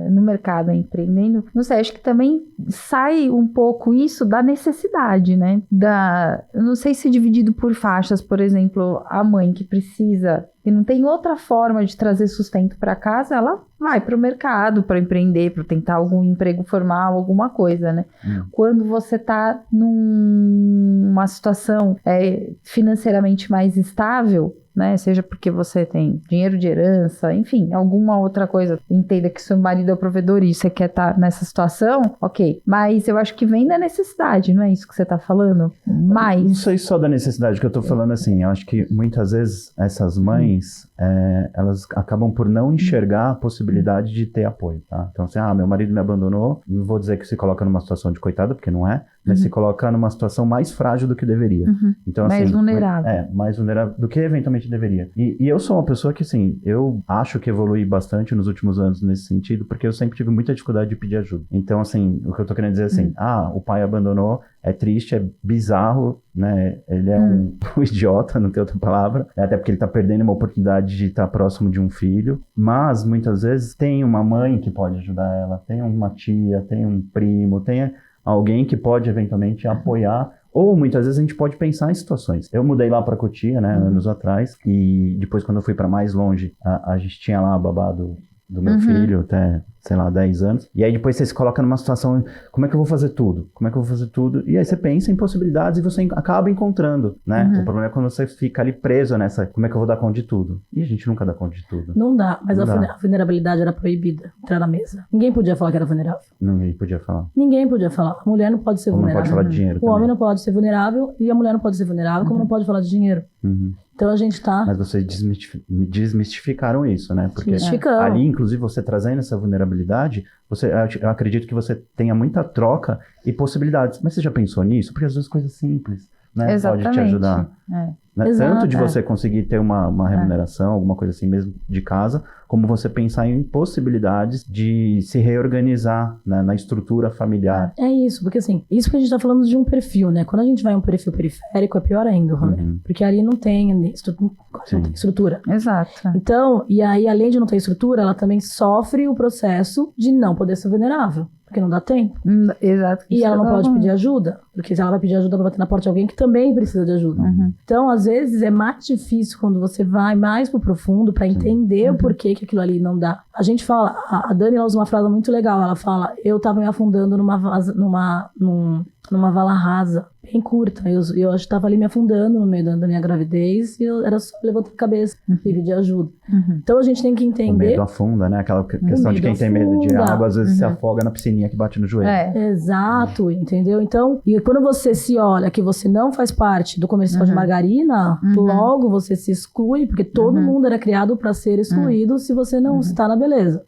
no mercado empreendendo, não sei, acho que também sai um pouco isso da necessidade, né? Eu não sei se dividido por faixas, por exemplo, a mãe que precisa e não tem outra forma de trazer sustento para casa, ela vai para o mercado para empreender, para tentar algum emprego formal, alguma coisa, né? Quando você está numa situação financeiramente mais estável, né? Seja porque você tem dinheiro de herança, enfim, alguma outra coisa. Entenda que seu marido é o provedor e você quer estar nessa situação, ok. Mas eu acho que vem da necessidade, não é isso que você está falando? Mas... Não sei só da necessidade que eu estou falando assim. Eu acho que muitas vezes essas mães, elas acabam por não enxergar a possibilidade de ter apoio, tá? Então assim, meu marido me abandonou, não vou dizer que se coloca numa situação de coitada, porque não é, mas se coloca numa situação mais frágil do que deveria. Então, assim, mais vulnerável. Mais vulnerável do que eventualmente deveria. E eu sou uma pessoa que, assim, eu acho que evolui bastante nos últimos anos nesse sentido, porque eu sempre tive muita dificuldade de pedir ajuda. Então, assim, o que eu tô querendo dizer é assim, o pai abandonou, é triste, é bizarro, né? Ele é um idiota, não tem outra palavra, até porque ele tá perdendo uma oportunidade de estar próximo de um filho, mas muitas vezes tem uma mãe que pode ajudar ela, tem uma tia, tem um primo, tem alguém que pode eventualmente apoiar, ou muitas vezes a gente pode pensar em situações. Eu mudei lá para Cotia, né, anos atrás, e depois quando eu fui para mais longe, a gente tinha lá a babá do meu filho, até, sei lá, 10 anos. E aí depois você se coloca numa situação, como é que eu vou fazer tudo? Como é que eu vou fazer tudo? E aí você pensa em possibilidades e você acaba encontrando, né? O problema é quando você fica ali preso nessa, como é que eu vou dar conta de tudo? E a gente nunca dá conta de tudo. Não dá, mas a vulnerabilidade era proibida, entrar na mesa. Ninguém podia falar que era vulnerável. Ninguém podia falar. Ninguém podia falar. A mulher não pode ser vulnerável. Não pode falar de dinheiro O homem não pode ser vulnerável e a mulher não pode ser vulnerável, como não pode falar de dinheiro. Então a gente tá... Mas vocês desmistificaram isso, né? Porque desmistificamos. ali, inclusive, você trazendo essa vulnerabilidade vulnerabilidade, eu acredito que você tenha muita troca e possibilidades. Mas você já pensou nisso? Porque às vezes coisas simples, né? Exatamente. Pode te ajudar. Né? Tanto de você conseguir ter uma remuneração, alguma coisa assim mesmo de casa, como você pensar em possibilidades de se reorganizar, né, na estrutura familiar. É isso, porque assim, isso que a gente tá falando de um perfil, né? Quando a gente vai em um perfil periférico, é pior ainda, porque ali não tem estrutura. Exato. Então, e aí, além de não ter estrutura, ela também sofre o processo de não poder ser vulnerável. Porque não dá tempo. Exato. E ela não pode pedir ajuda. Porque se ela vai pedir ajuda, vai bater na porta de alguém que também precisa de ajuda. Então, às vezes, é mais difícil quando você vai mais pro profundo pra entender o porquê que aquilo ali não dá. A gente fala, a Dani, ela usa uma frase muito legal. Ela fala, eu tava me afundando numa vala rasa, bem curta. Eu acho que tava ali me afundando no meio da minha gravidez e eu era só levantar a cabeça e pedir ajuda. Então, a gente tem que entender... O medo afunda, né? Aquela questão de quem tem medo de água, às vezes se afoga na piscininha que bate no joelho. Exato, entendeu? Então, e quando você se olha que você não faz parte do comercial de margarina, logo você se exclui, porque todo mundo era criado para ser excluído se você não está na beleza.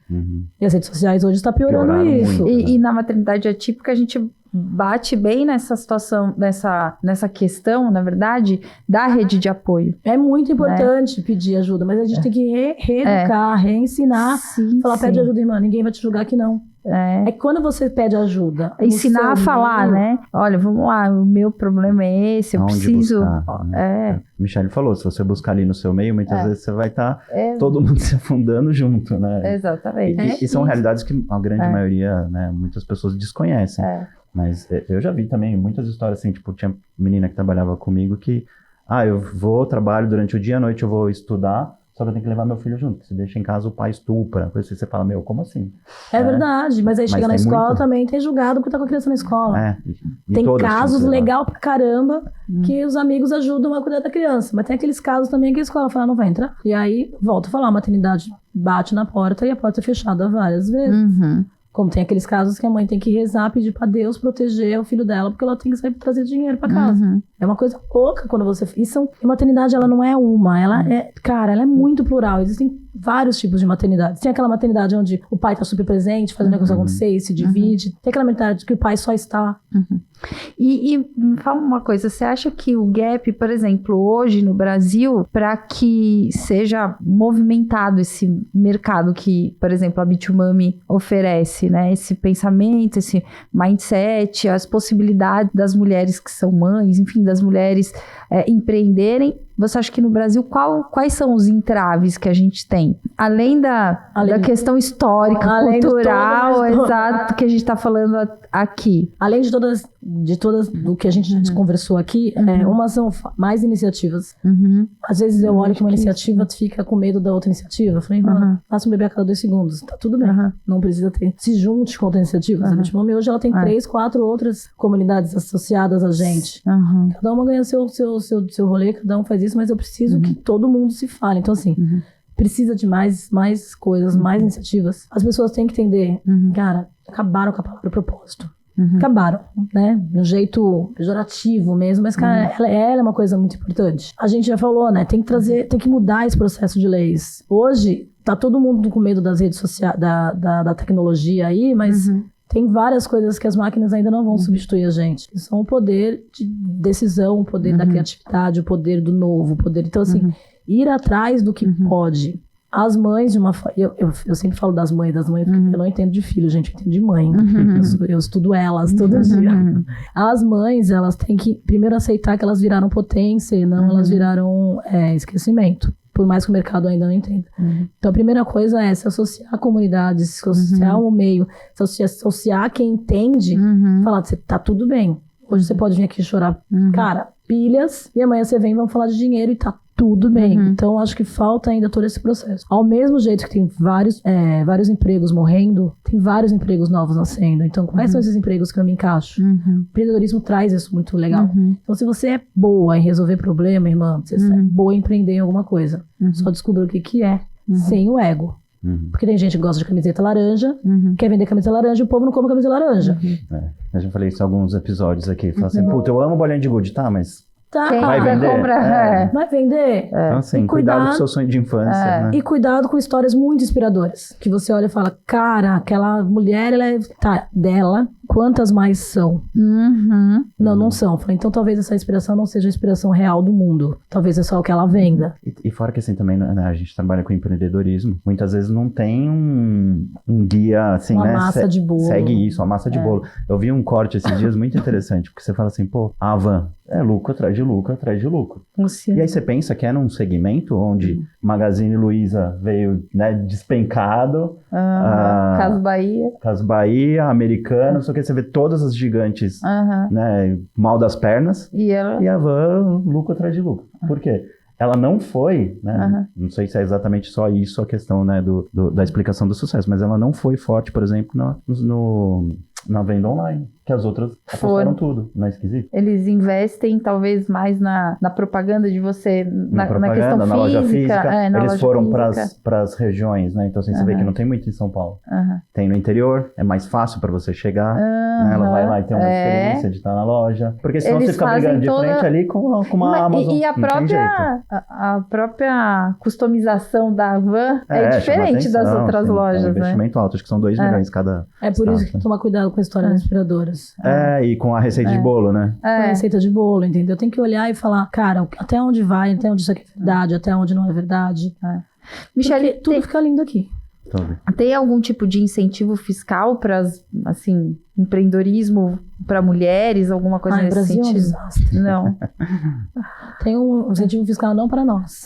E as redes sociais hoje estão piorando isso. Muito, e na maternidade atípica a gente bate bem nessa situação, nessa questão, na verdade, da rede de apoio. É muito importante pedir ajuda, mas a gente tem que reeducar, reensinar, falar, pede ajuda, irmã, ninguém vai te julgar que não. É quando você pede ajuda. Ensinar a falar, né? Olha, vamos lá, o meu problema é esse, eu preciso... Buscar, né? Michele falou, se você buscar ali no seu meio, muitas vezes você vai estar todo mundo se afundando junto, né? Exatamente. E são realidades que a grande maioria, né, muitas pessoas desconhecem. Mas eu já vi também muitas histórias assim, tipo, tinha menina que trabalhava comigo que, eu trabalho durante o dia, à noite eu vou estudar, só que eu tenho que levar meu filho junto. Se deixa em casa, o pai estupra. Coisa assim, você fala, como assim? É verdade, mas aí chega na escola também, tem julgado porque tá com a criança na escola. Tem casos legal pra caramba que os amigos ajudam a cuidar da criança. Mas tem aqueles casos também que a escola fala, não vai entrar. E aí, volta a falar, a maternidade bate na porta e a porta é fechada várias vezes. Como tem aqueles casos que a mãe tem que rezar, pedir pra Deus proteger o filho dela, porque ela tem que sair trazer dinheiro pra casa. É uma coisa louca quando você... A maternidade, ela não é uma, ela é muito plural. Existem vários tipos de maternidade. Tem aquela maternidade onde o pai tá super presente, faz o negócio acontecer e se divide. Tem aquela maternidade que o pai só está. E me fala uma coisa, você acha que o gap, por exemplo, hoje no Brasil, para que seja movimentado esse mercado que, por exemplo, a Bitumami oferece, né? Esse pensamento, esse mindset, as possibilidades das mulheres que são mães, enfim, das mulheres empreenderem, você acha que no Brasil quais são os entraves que a gente tem? Além da questão histórica, cultural, exato, que a gente está falando aqui. Além de todas do que a gente conversou aqui, umas são mais iniciativas. Às vezes eu olho que uma iniciativa fica com medo da outra iniciativa. Eu falei, faça um bebê a cada 2 segundos. Tá tudo bem. Não precisa ter. Se junte com outras iniciativas. A Bitumami hoje ela tem 3, 4 outras comunidades associadas a gente. Cada uma ganha seu rolê, cada um faz isso, mas eu preciso que todo mundo se fale. Então, assim, precisa de mais coisas, mais iniciativas. As pessoas têm que entender, cara, acabaram com a palavra propósito. Acabaram, né? De um jeito pejorativo mesmo, mas, cara, ela é uma coisa muito importante. A gente já falou, né? Tem que mudar esse processo de leis. Hoje, tá todo mundo com medo das redes sociais, da tecnologia aí, mas tem várias coisas que as máquinas ainda não vão substituir a gente. Que são o poder de decisão, o poder da criatividade, o poder do novo, o poder... Então, assim, ir atrás do que pode. As mães de uma... Eu sempre falo das mães, porque eu não entendo de filho, gente, eu entendo de mãe. Eu estudo elas todo dia. As mães, elas têm que primeiro aceitar que elas viraram potência e não elas viraram esquecimento. Por mais que o mercado ainda não entenda. Então, a primeira coisa é se associar a comunidades, se associar ao meio, se associar quem entende, falar, tá tudo bem. Hoje você pode vir aqui chorar, cara, pilhas, e amanhã você vem e vamos falar de dinheiro e tá tudo bem. Então, acho que falta ainda todo esse processo. Ao mesmo jeito que tem vários empregos morrendo, tem vários empregos novos nascendo. Então, quais são esses empregos que eu me encaixo? O empreendedorismo traz isso muito legal. Então, se você é boa em resolver problema, irmã, você é boa em empreender em alguma coisa. Só descubra o que é, sem o ego. Porque tem gente que gosta de camiseta laranja, quer vender camiseta laranja e o povo não come camiseta laranja. Eu já falei isso em alguns episódios aqui. Fala assim, puta, eu amo bolinha de gude, tá? Mas Tá. Quem Vai quiser vender? comprar, Vai vender? Então, assim, E cuidado com o seu sonho de infância, né? E cuidado com histórias muito inspiradoras. Que você olha e fala, cara, aquela mulher, ela é... Tá, dela, quantas mais são? Uhum. Não são. Falei, então talvez essa inspiração não seja a inspiração real do mundo. Talvez é só o que ela venda. E fora que assim também, né, a gente trabalha com empreendedorismo, muitas vezes não tem um guia, assim, Uma né? massa de bolo. Segue isso, uma massa de bolo. Eu vi um corte esses dias muito interessante, porque você fala assim, pô, a van é lucro atrás de lucro, atrás de lucro. Sim. E aí você pensa que é num segmento onde Magazine Luiza veio, né, despencado, Casa Bahia. Casas Bahia, Americana, não sei o que, você vê todas as gigantes, Aham. né, mal das pernas, E ela... e a van, lucro atrás de lucro. Por quê? Ela não foi, né, não sei se é exatamente só isso a questão, né, da explicação do sucesso, mas ela não foi forte, por exemplo, na venda online, que as outras apostaram tudo, não é esquisito? Eles investem talvez mais na propaganda de você, na questão física. Na loja física. Eles foram para as regiões, né? Então, assim, você vê que não tem muito em São Paulo. Tem no interior, é mais fácil para você chegar, né? Ela vai lá e tem uma experiência de estar na loja. Porque senão Eles você fica brigando de frente ali com uma Amazon. E a própria customização da van é diferente das outras lojas, é um investimento alto, acho que são 2 milhões cada. É por isso que tomar cuidado com histórias inspiradoras. E com a receita de bolo, né? Com a receita de bolo, entendeu? Tem que olhar e falar, cara, até onde vai, até onde isso aqui é verdade, até onde não é verdade. Michele, tudo fica lindo aqui. Tem algum tipo de incentivo fiscal para, assim, empreendedorismo para mulheres, alguma coisa nesse Brasil sentido? É um desastre. Não. Tem um incentivo fiscal não para nós.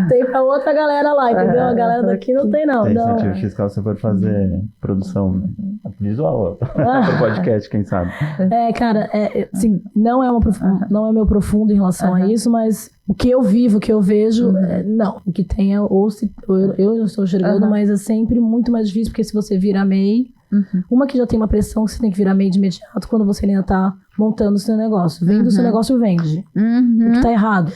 Tem para outra galera lá, entendeu? A galera daqui não tem, não. Tem incentivo fiscal se você for fazer produção visual pro podcast, quem sabe. Cara, assim, não é meu profundo em relação a isso, mas o que eu vivo, o que eu vejo, não. O que tem é, eu não estou enxergando, mas é sempre muito mais difícil, porque se você vira MEI, uma que já tem uma pressão que você tem que virar MEI de imediato quando você ainda tá montando o seu negócio. Vende o seu negócio, vende. O que tá errado.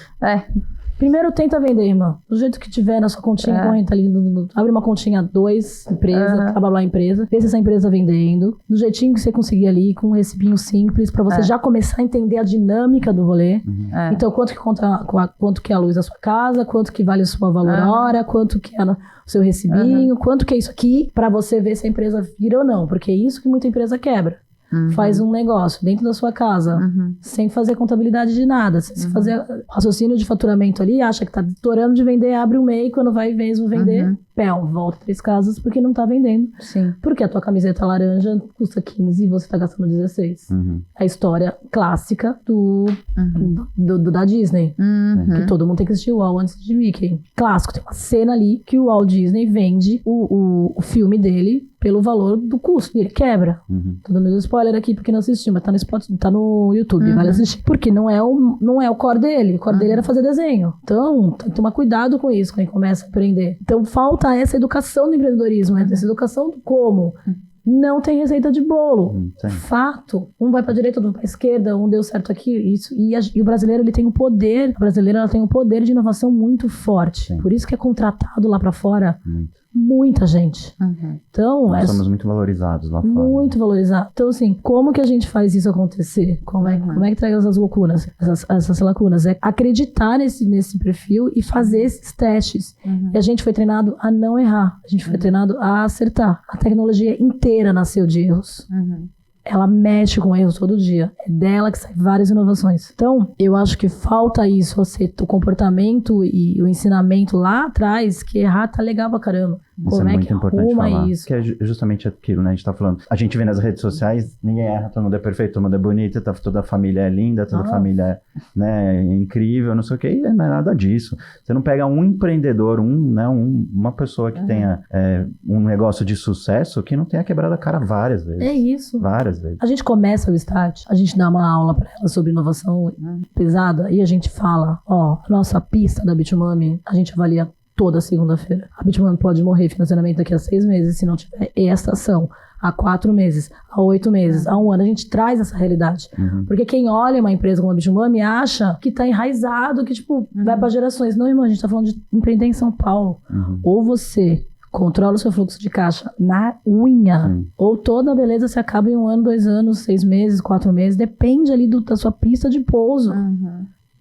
Primeiro tenta vender, irmã. Do jeito que tiver na sua continha corrente ali. Abre uma continha 2, empresa, trabalha lá empresa. Vê se essa empresa vendendo. Do jeitinho que você conseguir ali, com um recibinho simples, pra você já começar a entender a dinâmica do rolê. Então, quanto que é a luz da sua casa, quanto que vale a sua valor hora, quanto que é o seu recibinho, quanto que é isso aqui, pra você ver se a empresa vira ou não. Porque é isso que muita empresa quebra. Faz um negócio dentro da sua casa, sem fazer contabilidade de nada, sem fazer raciocínio de faturamento ali, acha que tá estourando de vender, abre o MEI, quando vai mesmo vender, volta 3 casas porque não tá vendendo. Sim. Porque a tua camiseta laranja custa 15 e você tá gastando 16. A história clássica da Disney, que todo mundo tem que assistir o Walt antes de Mickey. Clássico, tem uma cena ali que o Walt Disney vende o filme dele pelo valor do custo, e ele quebra. Tô dando spoiler aqui porque não assistiu, mas tá no YouTube, vale assistir. Porque não é o core dele. O core dele era fazer desenho. Então, tem que tomar cuidado com isso quando ele começa a empreender. Então, falta essa educação do empreendedorismo, essa educação do como. Não tem receita de bolo. Fato. Um vai pra direita, outro vai pra esquerda, um deu certo aqui. E o brasileiro, ele tem um poder. A brasileira, ela tem um poder de inovação muito forte. Por isso que é contratado lá pra fora muita gente. Então, nós somos muito valorizados lá fora. Muito valorizados. Então, assim, como que a gente faz isso acontecer? Como é que traz essas lacunas? Essas lacunas? É acreditar nesse perfil e fazer esses testes. E a gente foi treinado a não errar. A gente foi treinado a acertar. A tecnologia inteira nasceu de erros. Ela mexe com erros todo dia. É dela que saem várias inovações. Então, eu acho que falta isso, o comportamento e o ensinamento lá atrás, que errar tá legal pra caramba. Isso Como é muito importante falar. Isso? Que é justamente aquilo, né? A gente tá falando. A gente vê nas redes sociais, ninguém erra, todo mundo é perfeito, todo mundo é bonito, toda a família é linda, toda a família é incrível, não sei o que, e não é nada disso. Você não pega um empreendedor, uma pessoa que tenha um negócio de sucesso que não tenha quebrado a cara várias vezes. É isso. Várias vezes. A gente começa o Start, a gente dá uma aula pra ela sobre inovação pesada e a gente fala, nossa pista da Bitmami, a gente avalia toda segunda-feira. A Bitmami pode morrer financeiramente daqui a 6 meses se não tiver esta ação. Há 4 meses, há 8 meses, há 1 ano. A gente traz essa realidade. Porque quem olha uma empresa como a Bitmami acha que tá enraizado, que vai para gerações. Não, irmão, a gente tá falando de empreender em São Paulo. Ou você controla o seu fluxo de caixa na unha. Ou toda a beleza se acaba em 1 ano, 2 anos, 6 meses, 4 meses. Depende ali da sua pista de pouso.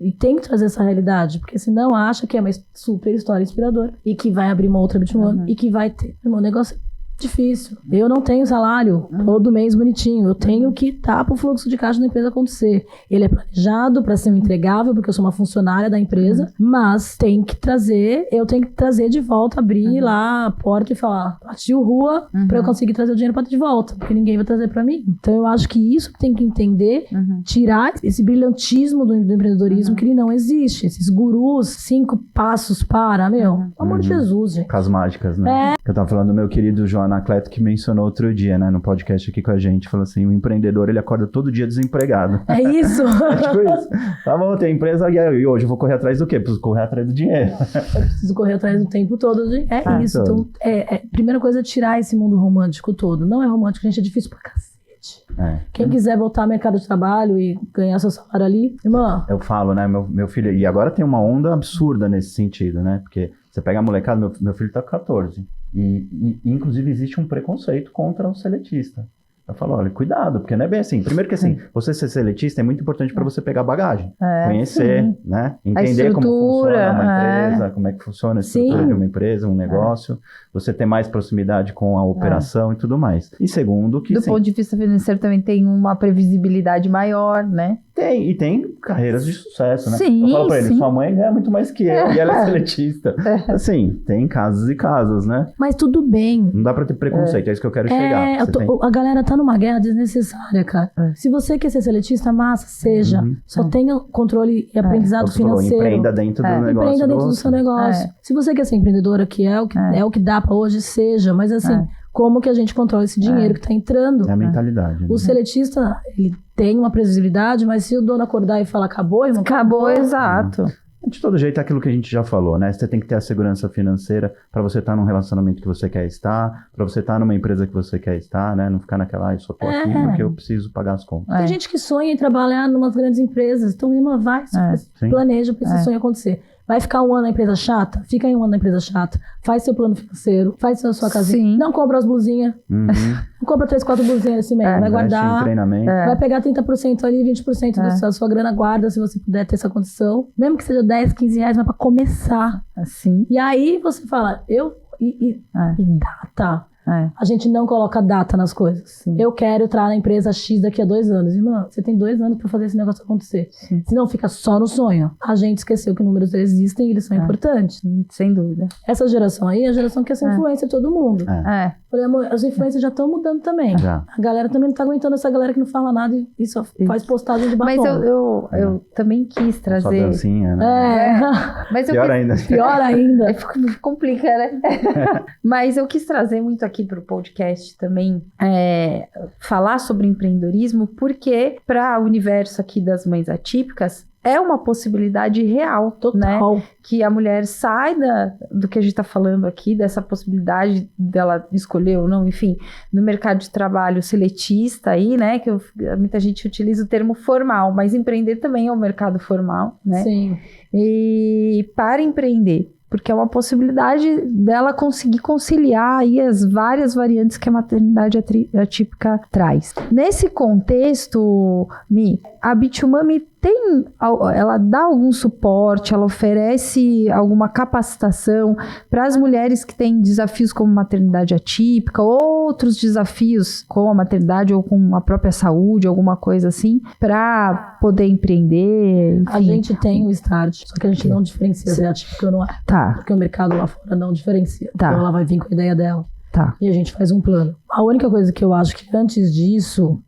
E tem que trazer essa realidade, porque senão acha que é uma super história inspiradora e que vai abrir uma outra Bitmano e que vai ter. Meu negócio é difícil. Eu não tenho salário todo mês bonitinho. Eu tenho que estar pro fluxo de caixa da empresa acontecer. Ele é planejado para ser um entregável, porque eu sou uma funcionária da empresa, mas eu tenho que trazer de volta, abrir lá a porta e falar, partiu rua, para eu conseguir trazer o dinheiro para de volta, porque ninguém vai trazer para mim. Então eu acho que isso que tem que entender, tirar esse brilhantismo do empreendedorismo, que ele não existe. Esses gurus, 5 passos para, pelo amor de Jesus, gente. Com as mágicas, né? Eu tava falando do meu querido João Anacleto, que mencionou outro dia, né, no podcast aqui com a gente, falou assim, o empreendedor, ele acorda todo dia desempregado. É isso? É tipo isso. Tá bom, tem empresa e hoje eu vou correr atrás do quê? Preciso correr atrás do dinheiro. Eu preciso correr atrás do tempo todo. Isso. Então, primeira coisa é tirar esse mundo romântico todo. Não é romântico, gente, é difícil pra cacete. Quem quiser voltar ao mercado de trabalho e ganhar seu salário ali, irmã... Eu falo, né, meu filho... E agora tem uma onda absurda nesse sentido, né? Porque você pega a molecada, meu filho tá com 14. E inclusive existe um preconceito contra o seletista. Eu falo, olha, cuidado, porque não é bem assim. Primeiro que assim, você ser seletista é muito importante para você pegar bagagem, conhecer, né? Entender como funciona uma empresa, como é que funciona a estrutura de uma empresa, um negócio, você ter mais proximidade com a operação e tudo mais. E segundo que... Do ponto de vista financeiro também tem uma previsibilidade maior, né? Tem, e tem carreiras de sucesso, né? Sim, eu falo pra ele, sua mãe ganha muito mais que eu, e ela é seletista. Assim, tem casos e casos, né? Mas tudo bem. Não dá pra ter preconceito, é isso que eu quero chegar. A galera tá numa guerra desnecessária, cara. Se você quer ser seletista, massa, seja. Só tenha controle e aprendizado financeiro. Empreenda dentro do negócio. Empreenda dentro do seu negócio. Se você quer ser empreendedora, que é o que dá pra hoje, seja. Mas assim, como que a gente controla esse dinheiro que tá entrando? É a mentalidade. Né? O seletista, ele tem uma previsibilidade, mas se o dono acordar e falar, acabou, irmão? Acabou, exato. De todo jeito, é aquilo que a gente já falou, né? Você tem que ter a segurança financeira para você estar num relacionamento que você quer estar, para você estar numa empresa que você quer estar, né? Não ficar naquela, eu só tô aqui porque eu preciso pagar as contas. Tem gente que sonha em trabalhar em umas grandes empresas, então, irmã, vai, planeja para esse sonho acontecer. Vai ficar 1 ano na empresa chata? Fica em 1 ano na empresa chata. Faz seu plano financeiro, faz sua casinha. Não compra as blusinhas. Não compra 3, 4 blusinhas assim mesmo. Vai guardar. Treinamento. Vai pegar 30% ali, 20% da sua grana, guarda se você puder ter essa condição. Mesmo que seja 10, 15 reais, mas pra começar. Assim. E aí você fala, data. A gente não coloca data nas coisas. Sim. Eu quero entrar na empresa X daqui a 2 anos. Irmã, você tem 2 anos pra fazer esse negócio acontecer. Sim. Senão fica só no sonho. A gente esqueceu que números existem e eles são importantes. Sem dúvida. Essa geração aí é a geração que quer ser influência de todo mundo. Falei, amor, as influências já estão mudando também. Já. A galera também não tá aguentando essa galera que não fala nada e só faz postagem de batom. Mas eu também quis trazer... Só dancinha, né? Mas Pior ainda. Pior ainda. Complica, né? Mas eu quis trazer muito aqui pro podcast também, falar sobre empreendedorismo, porque para o universo aqui das mães atípicas, é uma possibilidade real, total, né? Que a mulher sai do que a gente está falando aqui, dessa possibilidade dela escolher ou não, enfim, no mercado de trabalho seletista aí, né? Que muita gente utiliza o termo formal, mas empreender também é um mercado formal, né? Sim. E para empreender, porque é uma possibilidade dela conseguir conciliar aí as várias variantes que a maternidade atípica traz. Nesse contexto, a Bitumami ela dá algum suporte, ela oferece alguma capacitação para as mulheres que têm desafios como maternidade atípica, outros desafios com a maternidade ou com a própria saúde, alguma coisa assim, para poder empreender, enfim. A gente tem o Start, só que a gente não diferencia se é atípica ou não é. Tá. Porque o mercado lá fora não diferencia. Tá. Então ela vai vir com a ideia dela. Tá. E a gente faz um plano. A única coisa que eu acho que antes disso,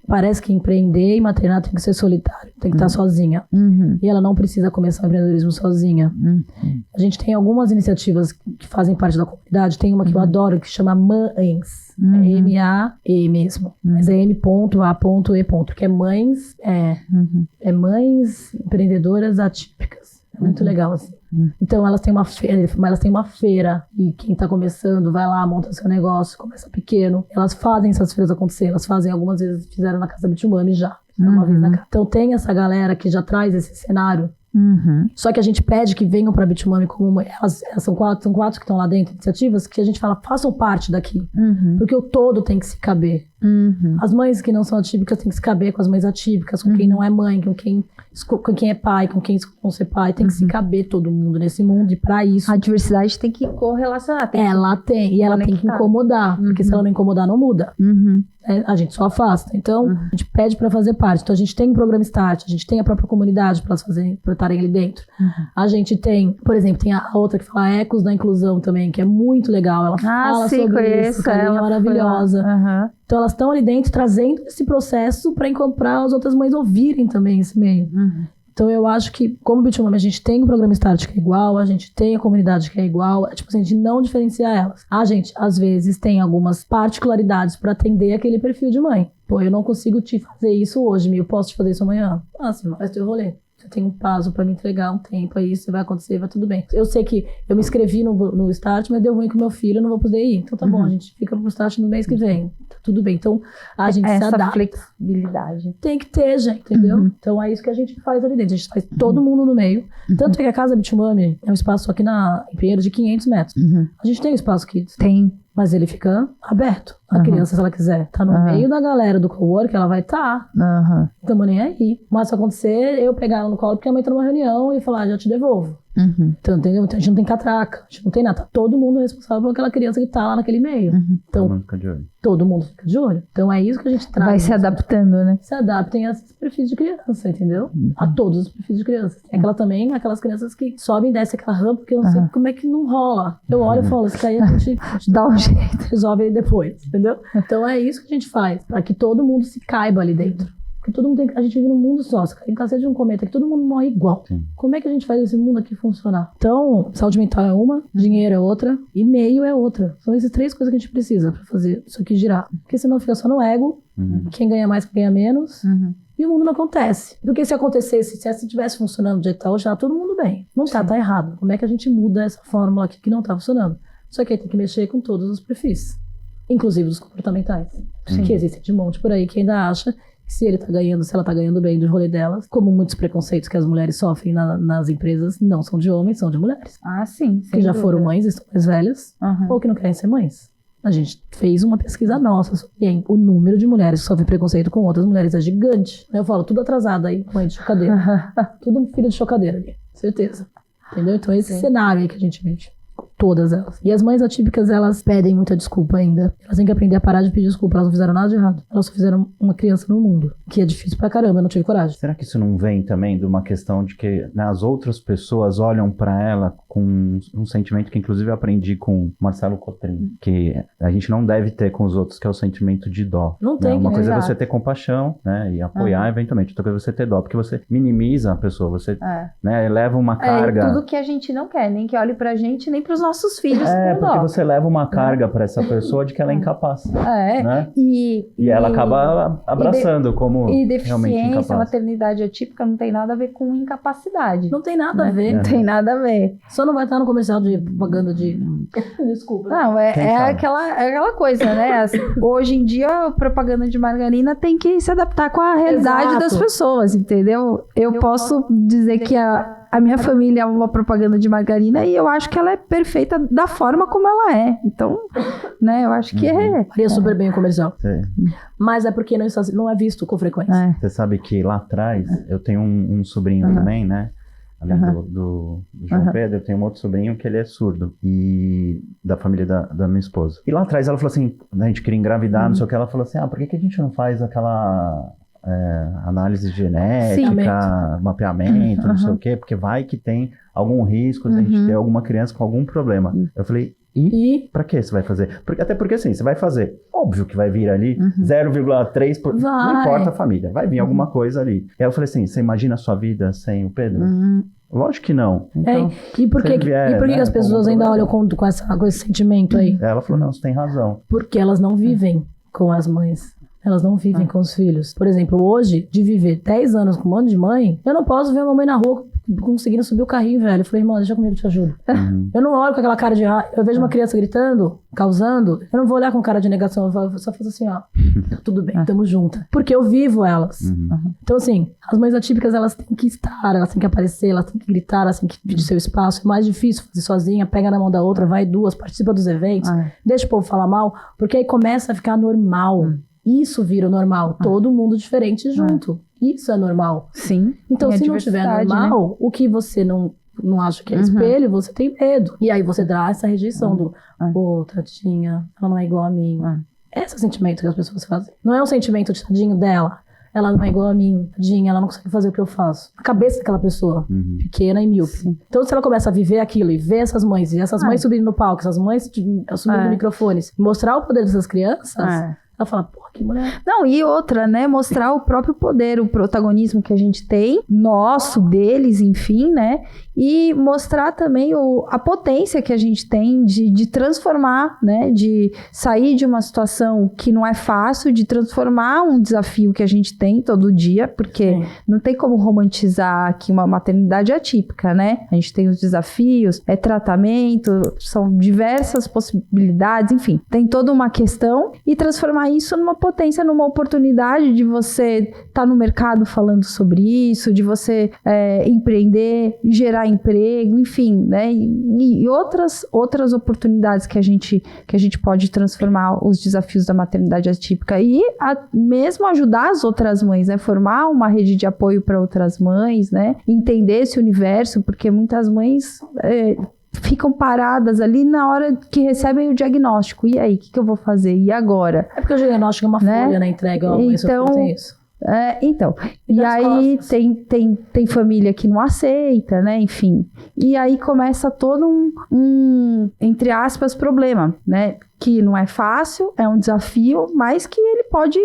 parece que empreender e maternar tem que ser solitário, tem que estar sozinha. E ela não precisa começar o empreendedorismo sozinha. A gente tem algumas iniciativas que fazem parte da comunidade, tem uma que eu adoro, que chama Mães. É M-A-E mesmo. Mas é M.A.E. Que é mães, é mães empreendedoras atípicas. É muito legal, assim. Então elas têm uma feira e quem tá começando vai lá, monta seu negócio, começa pequeno. Elas fazem essas feiras acontecer, elas fazem algumas vezes, fizeram na Casa Bitumami já, uma vez na casa. Então tem essa galera que já traz esse cenário Só que a gente pede que venham para a Bitumami como elas são quatro que estão lá dentro, iniciativas, que a gente fala, façam parte daqui. Porque o todo tem que se caber. As mães que não são atípicas têm que se caber com as mães atípicas, com quem não é mãe, com quem é pai, com quem não ser pai. Tem que se caber todo mundo nesse mundo, e para isso... A diversidade tem que correlacionar. Ela tem que incomodar, porque se ela não incomodar, não muda. A gente só afasta. Então, a gente pede para fazer parte. Então, a gente tem um programa Start, a gente tem a própria comunidade para estarem ali dentro. A gente tem, por exemplo, tem a outra que fala Ecos da Inclusão também, que é muito legal. Ela fala sobre isso, ela é maravilhosa. Então, elas estão ali dentro trazendo esse processo para as outras mães ouvirem também esse meio. Então, eu acho que, como Bitumami, a gente tem o programa Start que é igual, a gente tem a comunidade que é igual, tipo assim, a gente não diferenciar elas. A gente, às vezes, tem algumas particularidades para atender aquele perfil de mãe. Pô, eu não consigo te fazer isso hoje, eu posso te fazer isso amanhã. Você faz teu rolê. Você tem um prazo para me entregar, um tempo aí, isso vai acontecer, vai tudo bem. Eu sei que eu me inscrevi no Start, mas deu ruim com meu filho, eu não vou poder ir. Então tá bom, a gente fica pro Start no mês que vem. Tá tudo bem. Então a gente se adapta. Essa flexibilidade. Tem que ter, gente, entendeu? Então é isso que a gente faz ali dentro. A gente faz todo mundo no meio. Tanto é que a Casa Bitumami é um espaço aqui em Pinheiro de 500 metros. A gente tem um espaço Kids. Tem. Mas ele fica aberto. A criança, se ela quiser, tá no meio da galera do cowork, ela vai estar. Tamo nem aí. Mas se acontecer, eu pegar ela no colo porque a mãe tá numa reunião e falar, já te devolvo. Então, entendeu? A gente não tem catraca, a gente não tem nada. Tá todo mundo responsável por aquela criança que tá lá naquele meio. Então, todo mundo fica de olho. Então, é isso que a gente traz. Vai se adaptando, né? Se adaptem a esses perfis de criança, entendeu? A todos os perfis de criança. Tem aquelas crianças que sobem e descem aquela rampa, que eu não sei como é que não rola. Eu olho e falo, se cair, a gente dá um jeito. Resolve aí depois, entendeu? Então, é isso que a gente faz, para que todo mundo se caiba ali dentro. Porque todo mundo a gente vive num mundo só. Se cair em cacete de um cometa, que todo mundo morre igual. Como é que a gente faz esse mundo aqui funcionar? Então, saúde mental é uma, dinheiro é outra, e meio é outra. São essas 3 coisas que a gente precisa pra fazer isso aqui girar. Porque senão fica só no ego, quem ganha mais, quem ganha menos, e o mundo não acontece. Porque se acontecesse, se essa estivesse funcionando do jeito que tá hoje, tá todo mundo bem. Não tá errado. Como é que a gente muda essa fórmula aqui que não tá funcionando? Só que aí tem que mexer com todos os perfis, inclusive os comportamentais. Que existem de monte por aí que ainda acha que se ela tá ganhando bem do rolê delas, como muitos preconceitos que as mulheres sofrem nas empresas, não são de homens, são de mulheres. Sim. Que já foram mães, estão mais velhas, ou que não querem ser mães. A gente fez uma pesquisa nossa sobre o número de mulheres que sofrem preconceito com outras mulheres é gigante. Eu falo, tudo atrasado aí, mãe de chocadeira. Tudo filho de chocadeira ali, certeza. Entendeu? Então esse cenário aí que a gente vive. Todas elas. E as mães atípicas, elas pedem muita desculpa ainda. Elas têm que aprender a parar de pedir desculpa. Elas não fizeram nada de errado. Elas só fizeram uma criança no mundo. Que é difícil pra caramba, eu não tive coragem. Será que isso não vem também de uma questão de que as outras pessoas olham pra ela com um sentimento que inclusive eu aprendi com Marcelo Cotrim, que a gente não deve ter com os outros, que é o sentimento de dó. Não tem. Uma coisa é você ter compaixão, né, e apoiar eventualmente. Outra coisa é você ter dó, porque você minimiza a pessoa, você né, eleva uma carga. Tudo que a gente não quer, nem que olhe pra gente, nem pros nossos filhos. Porque você leva uma carga pra essa pessoa de que ela é incapaz. Né? E ela acaba abraçando como realmente deficiência, incapaz. maternidade atípica não tem nada a ver com incapacidade. Não tem nada a ver. Não tem nada a ver. Só não vai estar no comercial de propaganda de... Desculpa. Não, é aquela coisa, né? Hoje em dia, a propaganda de margarina tem que se adaptar com a realidade das pessoas, entendeu? Eu posso dizer que a minha família é uma propaganda de margarina e eu acho que ela é perfeita da forma como ela é. Então, né, eu acho que faria super bem o comercial. Sim. Mas é porque não é visto com frequência. Você sabe que lá atrás, eu tenho um sobrinho também, né? Além do João Pedro, eu tenho um outro sobrinho que ele é surdo. E da família da minha esposa. E lá atrás ela falou assim, a gente queria engravidar, não sei o que. Ela falou assim, por que a gente não faz aquela... análise genética, mapeamento, não sei o quê, porque vai que tem algum risco de a gente ter alguma criança com algum problema. Eu falei, e pra que você vai fazer? Até porque assim, você vai fazer, óbvio que vai vir ali 0,3%, não importa a família, vai vir alguma coisa ali. E aí eu falei assim, você imagina a sua vida sem o Pedro? Lógico que não. Então, e por que as pessoas ainda olham com esse sentimento aí? Ela falou, não, você tem razão. Porque elas não vivem com as mães. Elas não vivem com os filhos. Por exemplo, hoje, de viver 10 anos com um monte de mãe, eu não posso ver a mamãe na rua conseguindo subir o carrinho, velho. Eu falei, irmã, deixa comigo, eu te ajudo. Eu não olho com aquela cara de... Eu vejo uma criança gritando, causando, eu não vou olhar com cara de negação, eu só faço assim, ó. Tudo bem, tamo junto. Porque eu vivo elas. Então, assim, as mães atípicas, elas têm que estar, elas têm que aparecer, elas têm que gritar, elas têm que pedir seu espaço. É mais difícil fazer sozinha, pega na mão da outra, vai duas, participa dos eventos, deixa o povo falar mal, porque aí começa a ficar normal. Isso vira normal. Todo mundo diferente junto. Isso é normal. Sim. Então, se não tiver normal, o que você não acha que é espelho, você tem medo. E aí você dá essa rejeição do, pô, tadinha, ela não é igual a mim. Esse é o sentimento que as pessoas fazem. Não é um sentimento de tadinho dela. Ela não é igual a mim, tadinha, ela não consegue fazer o que eu faço. A cabeça daquela pessoa, pequena e míope. Então, se ela começa a viver aquilo e ver essas mães, e essas mães subindo no palco, essas mães subindo microfones, mostrar o poder dessas crianças, ela fala, porra, que mulher. Não, e outra, né? Mostrar o próprio poder, o protagonismo que a gente tem, nosso, deles, enfim, né? E mostrar também a potência que a gente tem de transformar, né? De sair de uma situação que não é fácil, de transformar um desafio que a gente tem todo dia, porque não tem como romantizar aqui uma maternidade atípica, né? A gente tem os desafios, tratamento, são diversas possibilidades, enfim, tem toda uma questão, e transformar isso numa potência, numa oportunidade de você estar no mercado falando sobre isso, de você empreender, gerar emprego, enfim, né? E outras oportunidades que a gente pode transformar os desafios da maternidade atípica e mesmo ajudar as outras mães, né? Formar uma rede de apoio para outras mães, né? Entender esse universo, porque muitas mães ficam paradas ali na hora que recebem o diagnóstico. E aí, o que eu vou fazer? E agora? É porque o diagnóstico é uma folha, né? Entrega, então, tem isso. Então, e aí tem família que não aceita, né, enfim, e aí começa todo um entre aspas, problema, né, que não é fácil, é um desafio, mas que ele pode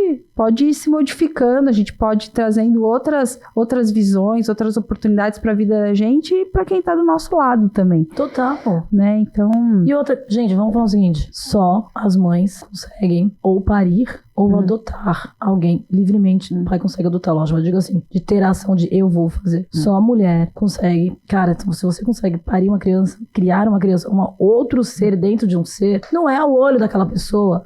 ir se modificando, a gente pode ir trazendo outras visões, outras oportunidades para a vida da gente e para quem tá do nosso lado também. Total. Né, então... E outra, gente, vamos falar o seguinte, só as mães conseguem ou parir ou adotar alguém livremente. O pai consegue adotar, lógico, mas eu digo assim, de ter a ação de eu vou fazer. Só a mulher consegue, cara, se você consegue parir uma criança, criar uma criança, outro ser dentro de um ser, não é o olho daquela pessoa,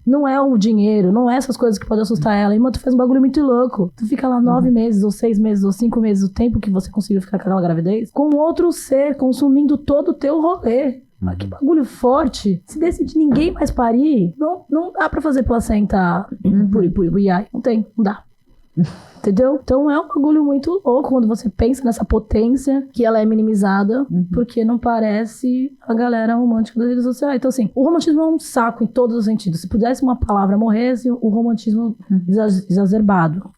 não é o dinheiro, não é essas coisas que podem assustar ela. Irmã, tu faz um bagulho muito louco. Tu fica lá 9 meses, ou 6 meses, ou 5 meses, o tempo que você conseguiu ficar com aquela gravidez, com outro ser consumindo todo o teu rolê. Mas que bagulho forte. Se decidir ninguém mais parir, não dá pra fazer placenta puri, não tem, não dá. Entendeu? Então é um bagulho muito louco quando você pensa nessa potência que ela é minimizada porque não parece a galera romântica das redes sociais. Então assim, o romantismo é um saco em todos os sentidos. Se pudesse uma palavra morresse, o romantismo exacerbado.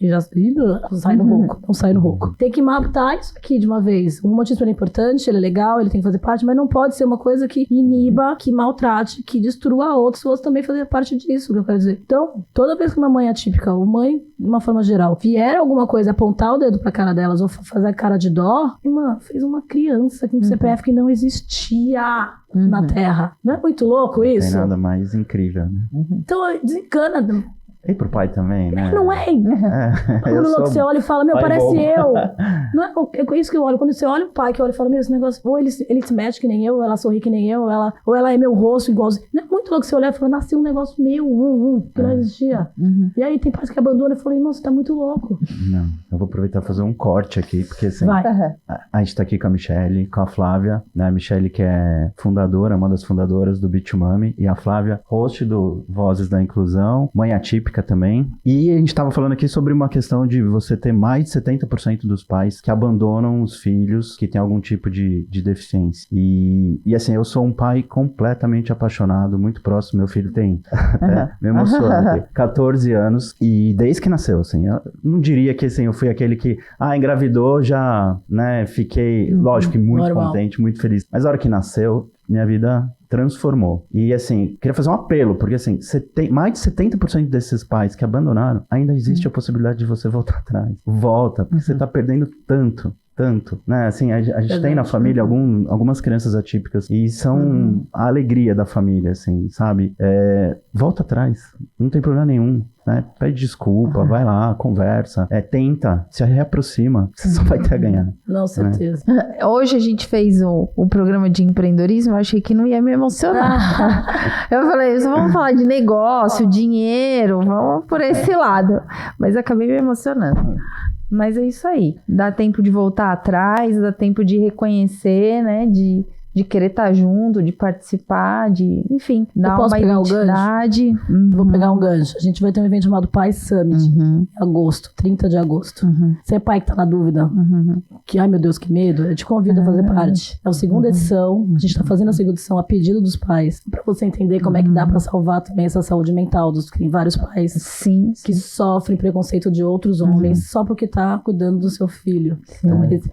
Sai no rouco. Não sai no rouco. Tem que matar isso aqui de uma vez. O romantismo é importante, ele é legal, ele tem que fazer parte, mas não pode ser uma coisa que iniba, que maltrate, que destrua outros. Se também fazer parte disso, que eu quero dizer. Então, toda vez que uma mãe atípica, ou mãe, de uma forma geral, vier alguma coisa, apontar o dedo pra cara delas ou fazer a cara de dó, irmã, fez uma criança com CPF que não existia na Terra. Não é muito louco isso? Não tem nada mais incrível, né? Então, desencana. E pro pai também, né? Não é? Quando você olha e fala, meu, parece eu. Não é isso que eu olho. Quando você olha o pai que olha e fala, meu, esse negócio, ou ele se mexe que nem eu, ou ela sorri que nem eu, ou ela é meu rosto igualzinho. Não é muito louco você olhar e falar, nasceu um negócio meu, que não existia. E aí tem pais que abandonam e falam, irmão, você tá muito louco. Não, eu vou aproveitar e fazer um corte aqui, porque assim, a gente tá aqui com a Michelle, com a Flávia, né? A Michelle que é fundadora, uma das fundadoras do Bitumami, e a Flávia, host do Vozes da Inclusão, mãe atípica também. E a gente estava falando aqui sobre uma questão de você ter mais de 70% dos pais que abandonam os filhos que têm algum tipo de deficiência. E assim, eu sou um pai completamente apaixonado, muito próximo. Meu filho tem, até me emociona aqui, 14 anos e desde que nasceu, assim, eu não diria que assim, eu fui aquele que, engravidou, já, né, fiquei, lógico que muito contente, muito feliz. Mas a hora que nasceu, minha vida transformou. E assim, queria fazer um apelo, porque assim, mais de 70% desses pais que abandonaram, ainda existe a possibilidade de você voltar atrás. Volta, porque você tá perdendo tanto. tanto, né? Assim, a gente tem na família algumas crianças atípicas e são a alegria da família, assim, sabe? Volta atrás, não tem problema nenhum, né? Pede desculpa, vai lá, conversa, tenta, se reaproxima, você só vai ter a ganhar. Não, certeza. Né? Hoje a gente fez o programa de empreendedorismo, eu achei que não ia me emocionar. Eu falei, vamos falar de negócio, dinheiro, vamos por esse lado. Mas acabei me emocionando. Mas é isso aí. Dá tempo de voltar atrás, dá tempo de reconhecer, né? De querer estar junto, de participar, enfim, dar uma identidade. Vou pegar um gancho. A gente vai ter um evento chamado Pai Summit, em agosto, 30 de agosto. Você é pai que tá na dúvida, que, ai meu Deus, que medo, eu te convido a fazer parte. É a segunda edição, a gente tá fazendo a segunda edição a pedido dos pais, pra você entender como é que dá pra salvar também essa saúde mental tem vários pais que sofrem preconceito de outros homens só porque tá cuidando do seu filho.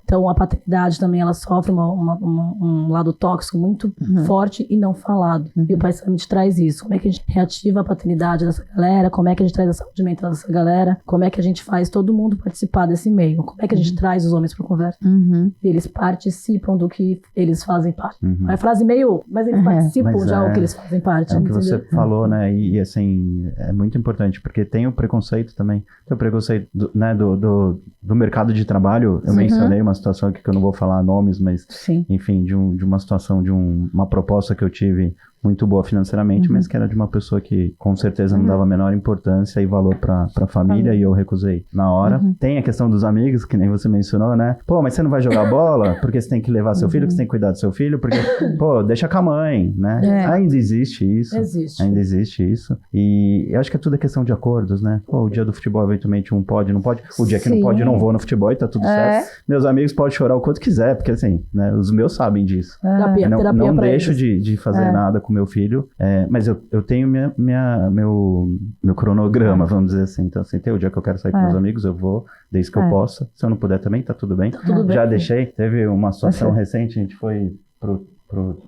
Então a paternidade também, ela sofre um lado tóxico muito forte e não falado. E o Pai Summit traz isso. Como é que a gente reativa a paternidade dessa galera? Como é que a gente traz a saúde mental dessa galera? Como é que a gente faz todo mundo participar desse meio? Como é que a gente traz os homens para conversa? E eles participam do que eles fazem parte. É frase meio... Mas eles participam de algo que eles fazem parte. É o que você falou, né? E assim, é muito importante, porque tem o preconceito também. Tem o preconceito do mercado de trabalho. Eu mencionei uma situação aqui que eu não vou falar nomes, mas enfim, de uma situação, de uma proposta que eu tive muito boa financeiramente, mas que era de uma pessoa que com certeza não dava a menor importância e valor pra família, e eu recusei na hora. Tem a questão dos amigos, que nem você mencionou, né? Pô, mas você não vai jogar bola porque você tem que levar seu filho, que você tem que cuidar do seu filho, porque, pô, deixa com a mãe, né? Ainda existe isso. Ainda existe isso. E eu acho que é tudo questão de acordos, né? Pô, o dia do futebol, eventualmente, um pode, não pode. O dia que não pode, eu não vou no futebol e tá tudo certo. Meus amigos podem chorar o quanto quiser, porque assim, né? Os meus sabem disso. Não deixo de fazer nada com meu filho, mas eu tenho meu cronograma, vamos dizer assim. Então, assim, tem o dia que eu quero sair com meus amigos, eu vou, desde que eu possa. Se eu não puder também, tá tudo bem. Já deixei. Teve uma situação recente, a gente foi pro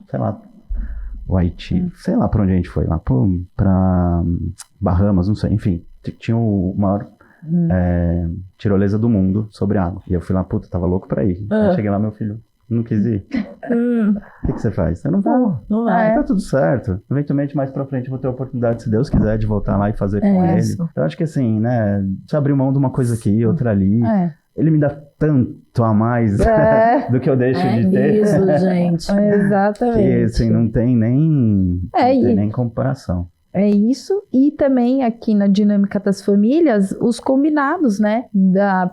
sei lá, o Haiti, sei lá pra onde a gente foi, lá pra Bahamas, não sei, enfim. Tinha o maior tirolesa do mundo sobre água. E eu fui lá, tava louco pra ir. Aí cheguei lá, meu filho não quis ir. O que você faz? Eu não vou. Não vai. Tá tudo certo. Eventualmente, mais pra frente, eu vou ter a oportunidade, se Deus quiser, de voltar lá e fazer com ele. Eu acho que assim, né? Se abrir mão de uma coisa aqui, outra ali. Ele me dá tanto a mais do que eu deixo de ter. Isso, gente. Exatamente. Que assim, não tem nem comparação. É isso, e também aqui na dinâmica das famílias, os combinados, né,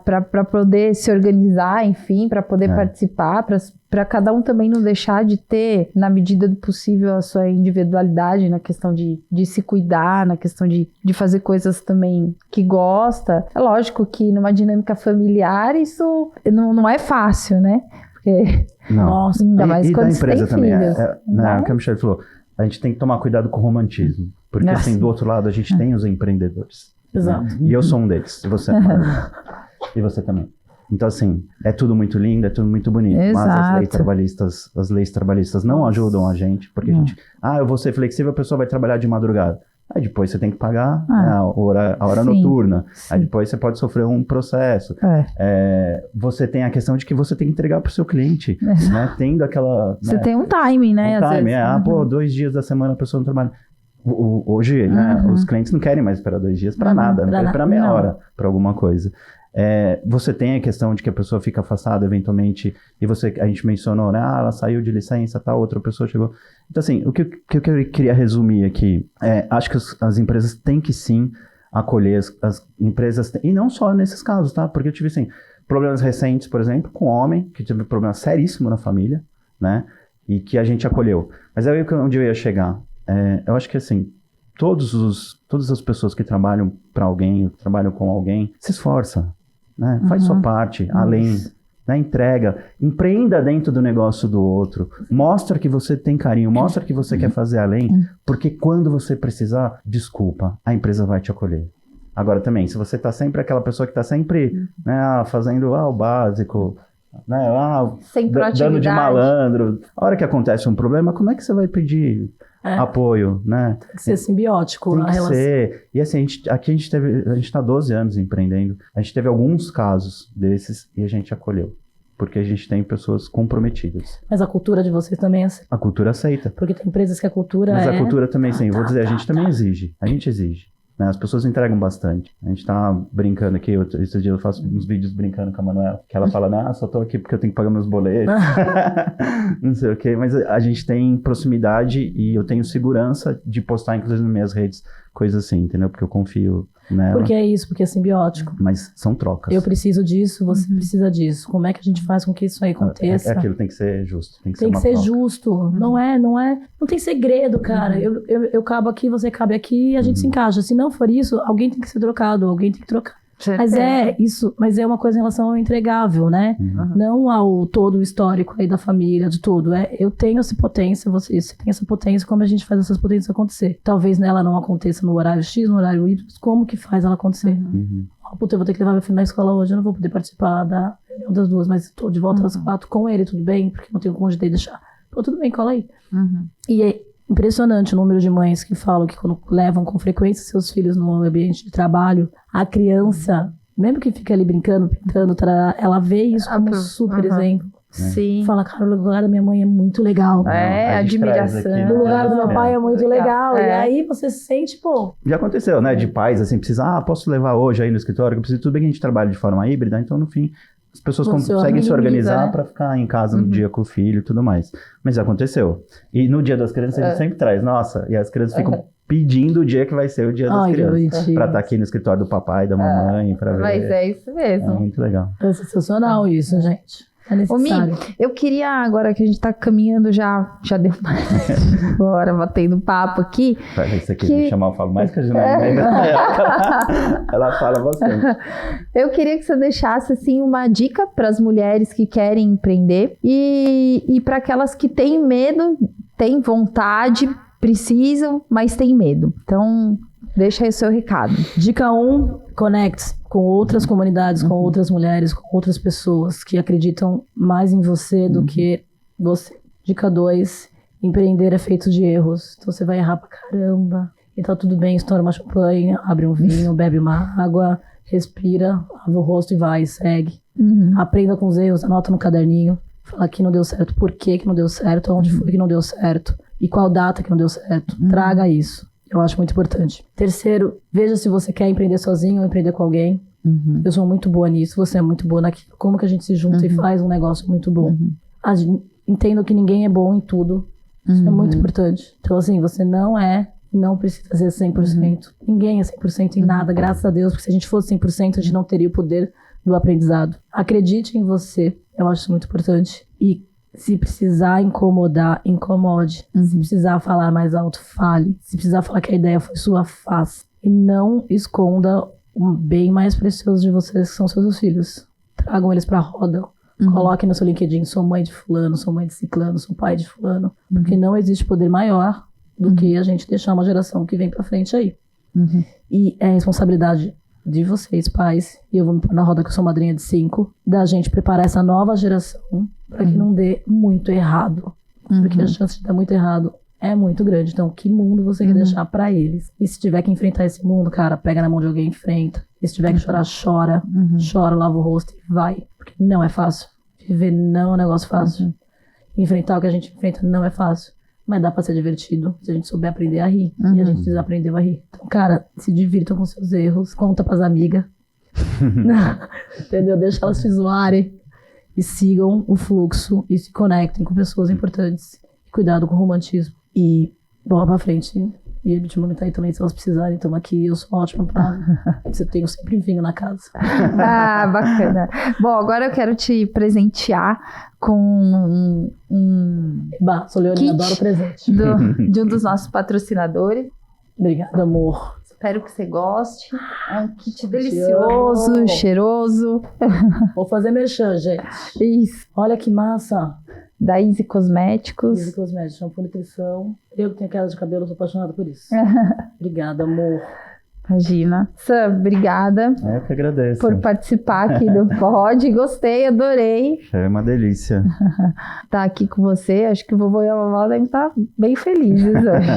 para poder se organizar, enfim, para poder participar, para cada um também não deixar de ter, na medida do possível, a sua individualidade, na questão de se cuidar, na questão de fazer coisas também que gosta. É lógico que numa dinâmica familiar isso não é fácil, né, porque, nossa, ainda mais quando você tem filhos. Também, o que a Michelle falou, a gente tem que tomar cuidado com o romantismo. Porque assim, do outro lado, a gente tem os empreendedores. Exato. Né? E eu sou um deles. E você e você também. Então, assim, é tudo muito lindo, é tudo muito bonito. Exato. Mas as leis trabalhistas não ajudam a gente. Porque a gente... eu vou ser flexível, a pessoa vai trabalhar de madrugada. Aí depois você tem que pagar a hora noturna. Aí depois você pode sofrer um processo. Você tem a questão de que você tem que entregar para o seu cliente. Né? Tendo aquela... Você tem um timing, né? Um timing. 2 dias da semana a pessoa não trabalha. Hoje, né, os clientes não querem mais esperar 2 dias para nada. Não querem esperar meia hora para alguma coisa. Você tem a questão de que a pessoa fica afastada eventualmente, e a gente mencionou, né, ela saiu de licença, tal, outra pessoa chegou. Então, assim, o que eu queria resumir aqui, acho que as empresas têm que sim acolher, as empresas, e não só nesses casos, tá? Porque eu tive, assim, problemas recentes, por exemplo, com um homem que teve um problema seríssimo na família, né, e que a gente acolheu. Mas é aí onde eu ia chegar. Eu acho que, assim, todas as pessoas que trabalham para alguém, que trabalham com alguém, se esforça, né? Faz sua parte, além, né? Entrega, empreenda dentro do negócio do outro, mostra que você tem carinho, mostra que você quer fazer além, porque quando você precisar, desculpa, a empresa vai te acolher. Agora também, se você tá sempre aquela pessoa que tá sempre, né, fazendo o básico, né, dando de malandro, a hora que acontece um problema, como é que você vai pedir apoio, né? Tem que ser simbiótico a relação. E assim, aqui a gente tá 12 anos empreendendo, a gente teve alguns casos desses e a gente acolheu. porque a gente tem pessoas comprometidas. Mas a cultura de vocês também é assim. A cultura aceita. Porque tem empresas que a cultura Mas é... a cultura também, sim. Vou dizer, a gente também exige. A gente exige. Né? As pessoas entregam bastante. A gente tá brincando aqui, esse dia eu faço uns vídeos brincando com a Manuela, que ela fala, né, só tô aqui porque eu tenho que pagar meus boletos. Não sei o quê. Mas a gente tem proximidade e eu tenho segurança de postar, inclusive, nas minhas redes, coisas assim, entendeu? Porque eu confio nela. Porque é isso, porque é simbiótico. Mas são trocas. Eu preciso disso, você precisa disso. Como é que a gente faz com que isso aí aconteça? Aquilo tem que ser justo. Tem que Tem que ser troca. justo. Não tem segredo, cara. Eu cabo aqui, você cabe aqui e a gente se encaixa. Se não for isso, alguém tem que ser trocado, alguém tem que trocar. Mas é uma coisa em relação ao entregável, né? Não ao todo o histórico aí da família, de tudo. Eu tenho essa potência, você tem essa potência, como a gente faz essas potências acontecer? Talvez ela não aconteça no horário X, no horário Y, como que faz ela acontecer? Puta, eu vou ter que levar meu filho na escola hoje, eu não vou poder participar da reunião das 2, mas tô de volta às 4 com ele, tudo bem? Porque não tenho como de deixar. Pô, tudo bem, cola aí. E é impressionante o número de mães que falam que quando levam com frequência seus filhos no ambiente de trabalho, a criança, mesmo que fica ali brincando, pintando, ela vê isso como um super exemplo. Sim. Fala, cara, o lugar da minha mãe é muito legal. Admiração. O lugar do meu pai é muito legal. E aí você se sente, pô... Já aconteceu, né? De pais, assim, posso levar hoje aí no escritório, que eu preciso, tudo bem que a gente trabalha de forma híbrida, então no fim... As pessoas conseguem se organizar para ficar em casa no dia com o filho e tudo mais. Mas aconteceu. E no dia das crianças a gente sempre traz, nossa, e as crianças ficam pedindo o dia que vai ser o dia das crianças. Para estar aqui no escritório do papai, da mamãe, para ver. Mas é isso mesmo. É muito legal. É sensacional isso, gente. É necessário. Mi, eu queria, agora que a gente tá caminhando, já deu mais. Bora, batendo papo aqui. Isso aqui vai chamar, eu falo mais que a Janaína. Ela fala bastante. Eu queria que você deixasse, assim, uma dica para as mulheres que querem empreender e para aquelas que têm medo, têm vontade, precisam, mas têm medo. Então, deixa aí o seu recado. Dica 1, conecte-se com outras comunidades, com outras mulheres, com outras pessoas que acreditam mais em você do que você. Dica 2, empreender é feito de erros. Então você vai errar pra caramba. E tá tudo bem, estoura uma champanhe, abre um vinho, bebe uma água, respira, lava o rosto e vai, segue. Aprenda com os erros, anota no caderninho. Fala que não deu certo, por que não deu certo, onde foi que não deu certo e qual data que não deu certo. Traga isso. Eu acho muito importante. Terceiro, veja se você quer empreender sozinho ou empreender com alguém. Eu sou muito boa nisso, você é muito boa naquilo. Como que a gente se junta e faz um negócio muito bom? Entendo que ninguém é bom em tudo. Isso é muito importante. Então, assim, você não precisa ser 100%. Ninguém é 100% em nada, graças a Deus. Porque se a gente fosse 100%, a gente não teria o poder do aprendizado. Acredite em você. Eu acho isso muito importante. E se precisar incomodar, incomode. Se precisar falar mais alto, fale. Se precisar falar que a ideia foi sua, faça. E não esconda o bem mais precioso de vocês, que são seus filhos. Tragam eles pra roda. Coloquem no seu LinkedIn, sou mãe de fulano, sou mãe de ciclano, sou pai de fulano. Porque não existe poder maior do que a gente deixar uma geração que vem pra frente aí. E é responsabilidade de vocês, pais, e eu vou me pôr na roda que eu sou madrinha de 5, da gente preparar essa nova geração para que não dê muito errado. Porque a chance de dar muito errado é muito grande. Então, que mundo você quer deixar para eles? E se tiver que enfrentar esse mundo, cara, pega na mão de alguém e enfrenta. E se tiver que chorar, chora. Chora, lava o rosto e vai. Porque não é fácil. Viver não é um negócio fácil. Enfrentar o que a gente enfrenta não é fácil. Mas dá pra ser divertido se a gente souber aprender a rir. E a gente desaprendeu a rir. Então, cara, se divirtam com seus erros. Conta pras amigas. Entendeu? Deixa elas se zoarem. E sigam o fluxo. E se conectem com pessoas importantes. E cuidado com o romantismo. E bola pra frente. E ele te tá aí também, se elas precisarem, estamos aqui. Eu sou ótima pra... Eu tenho sempre vinho na casa. Bacana. Bom, agora eu quero te presentear com Sou Leonina, adoro presente. de um dos nossos patrocinadores. Obrigada, amor. Espero que você goste. É um kit delicioso, cheiroso. Vou fazer merchan, gente. Isso. Olha que massa. Da Easy Cosméticos. Easy Cosméticos, shampoo, nutrição. Eu que tenho queda de cabelo, sou apaixonada por isso. Obrigada, amor. Imagina. Sam, obrigada. Eu que agradeço. Por participar aqui do Pod. Gostei, adorei. É uma delícia. Tá aqui com você. Acho que o vovô e a vovó devem estar bem felizes hoje.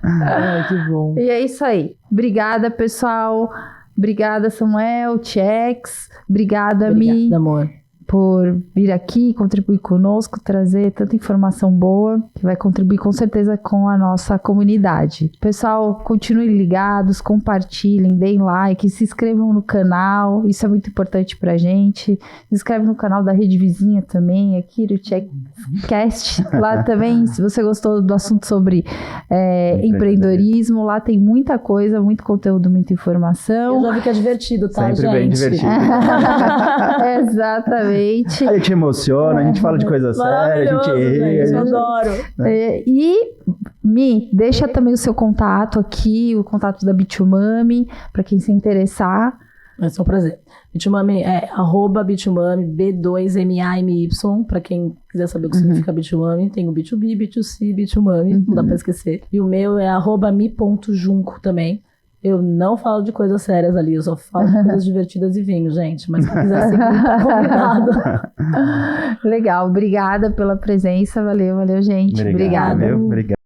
Ai, que bom. E é isso aí. Obrigada, pessoal. Obrigada, Samuel, Tchex. Obrigada, Mi. Obrigada, amor. por vir aqui, contribuir conosco, trazer tanta informação boa, que vai contribuir com certeza com a nossa comunidade. Pessoal, continuem ligados, compartilhem, deem like, se inscrevam no canal, isso é muito importante pra gente. Se inscreve no canal da Rede Vizinha também, aqui do Checkcast, lá também, se você gostou do assunto sobre empreendedorismo, lá tem muita coisa, muito conteúdo, muita informação. Eu já vi que é divertido, tá, Sempre gente? bem divertido. Exatamente. A gente emociona, a gente fala de coisa séria, a gente ri. Gente, eu adoro. Mi, deixa também o seu contato aqui, o contato da Bitumami, para quem se interessar. Vai ser um prazer. Bitumami é @Bitumami, B2MAMY, para quem quiser saber o que significa Bitumami. Tem o B2B, B2C, Bitumami, não dá pra esquecer. E o meu é @mi.junco também. Eu não falo de coisas sérias ali, eu só falo de coisas divertidas e vinho, gente. Mas se quiser seguir, tá convidado. Legal, obrigada pela presença, valeu, gente. Obrigado. Obrigada. Obrigado.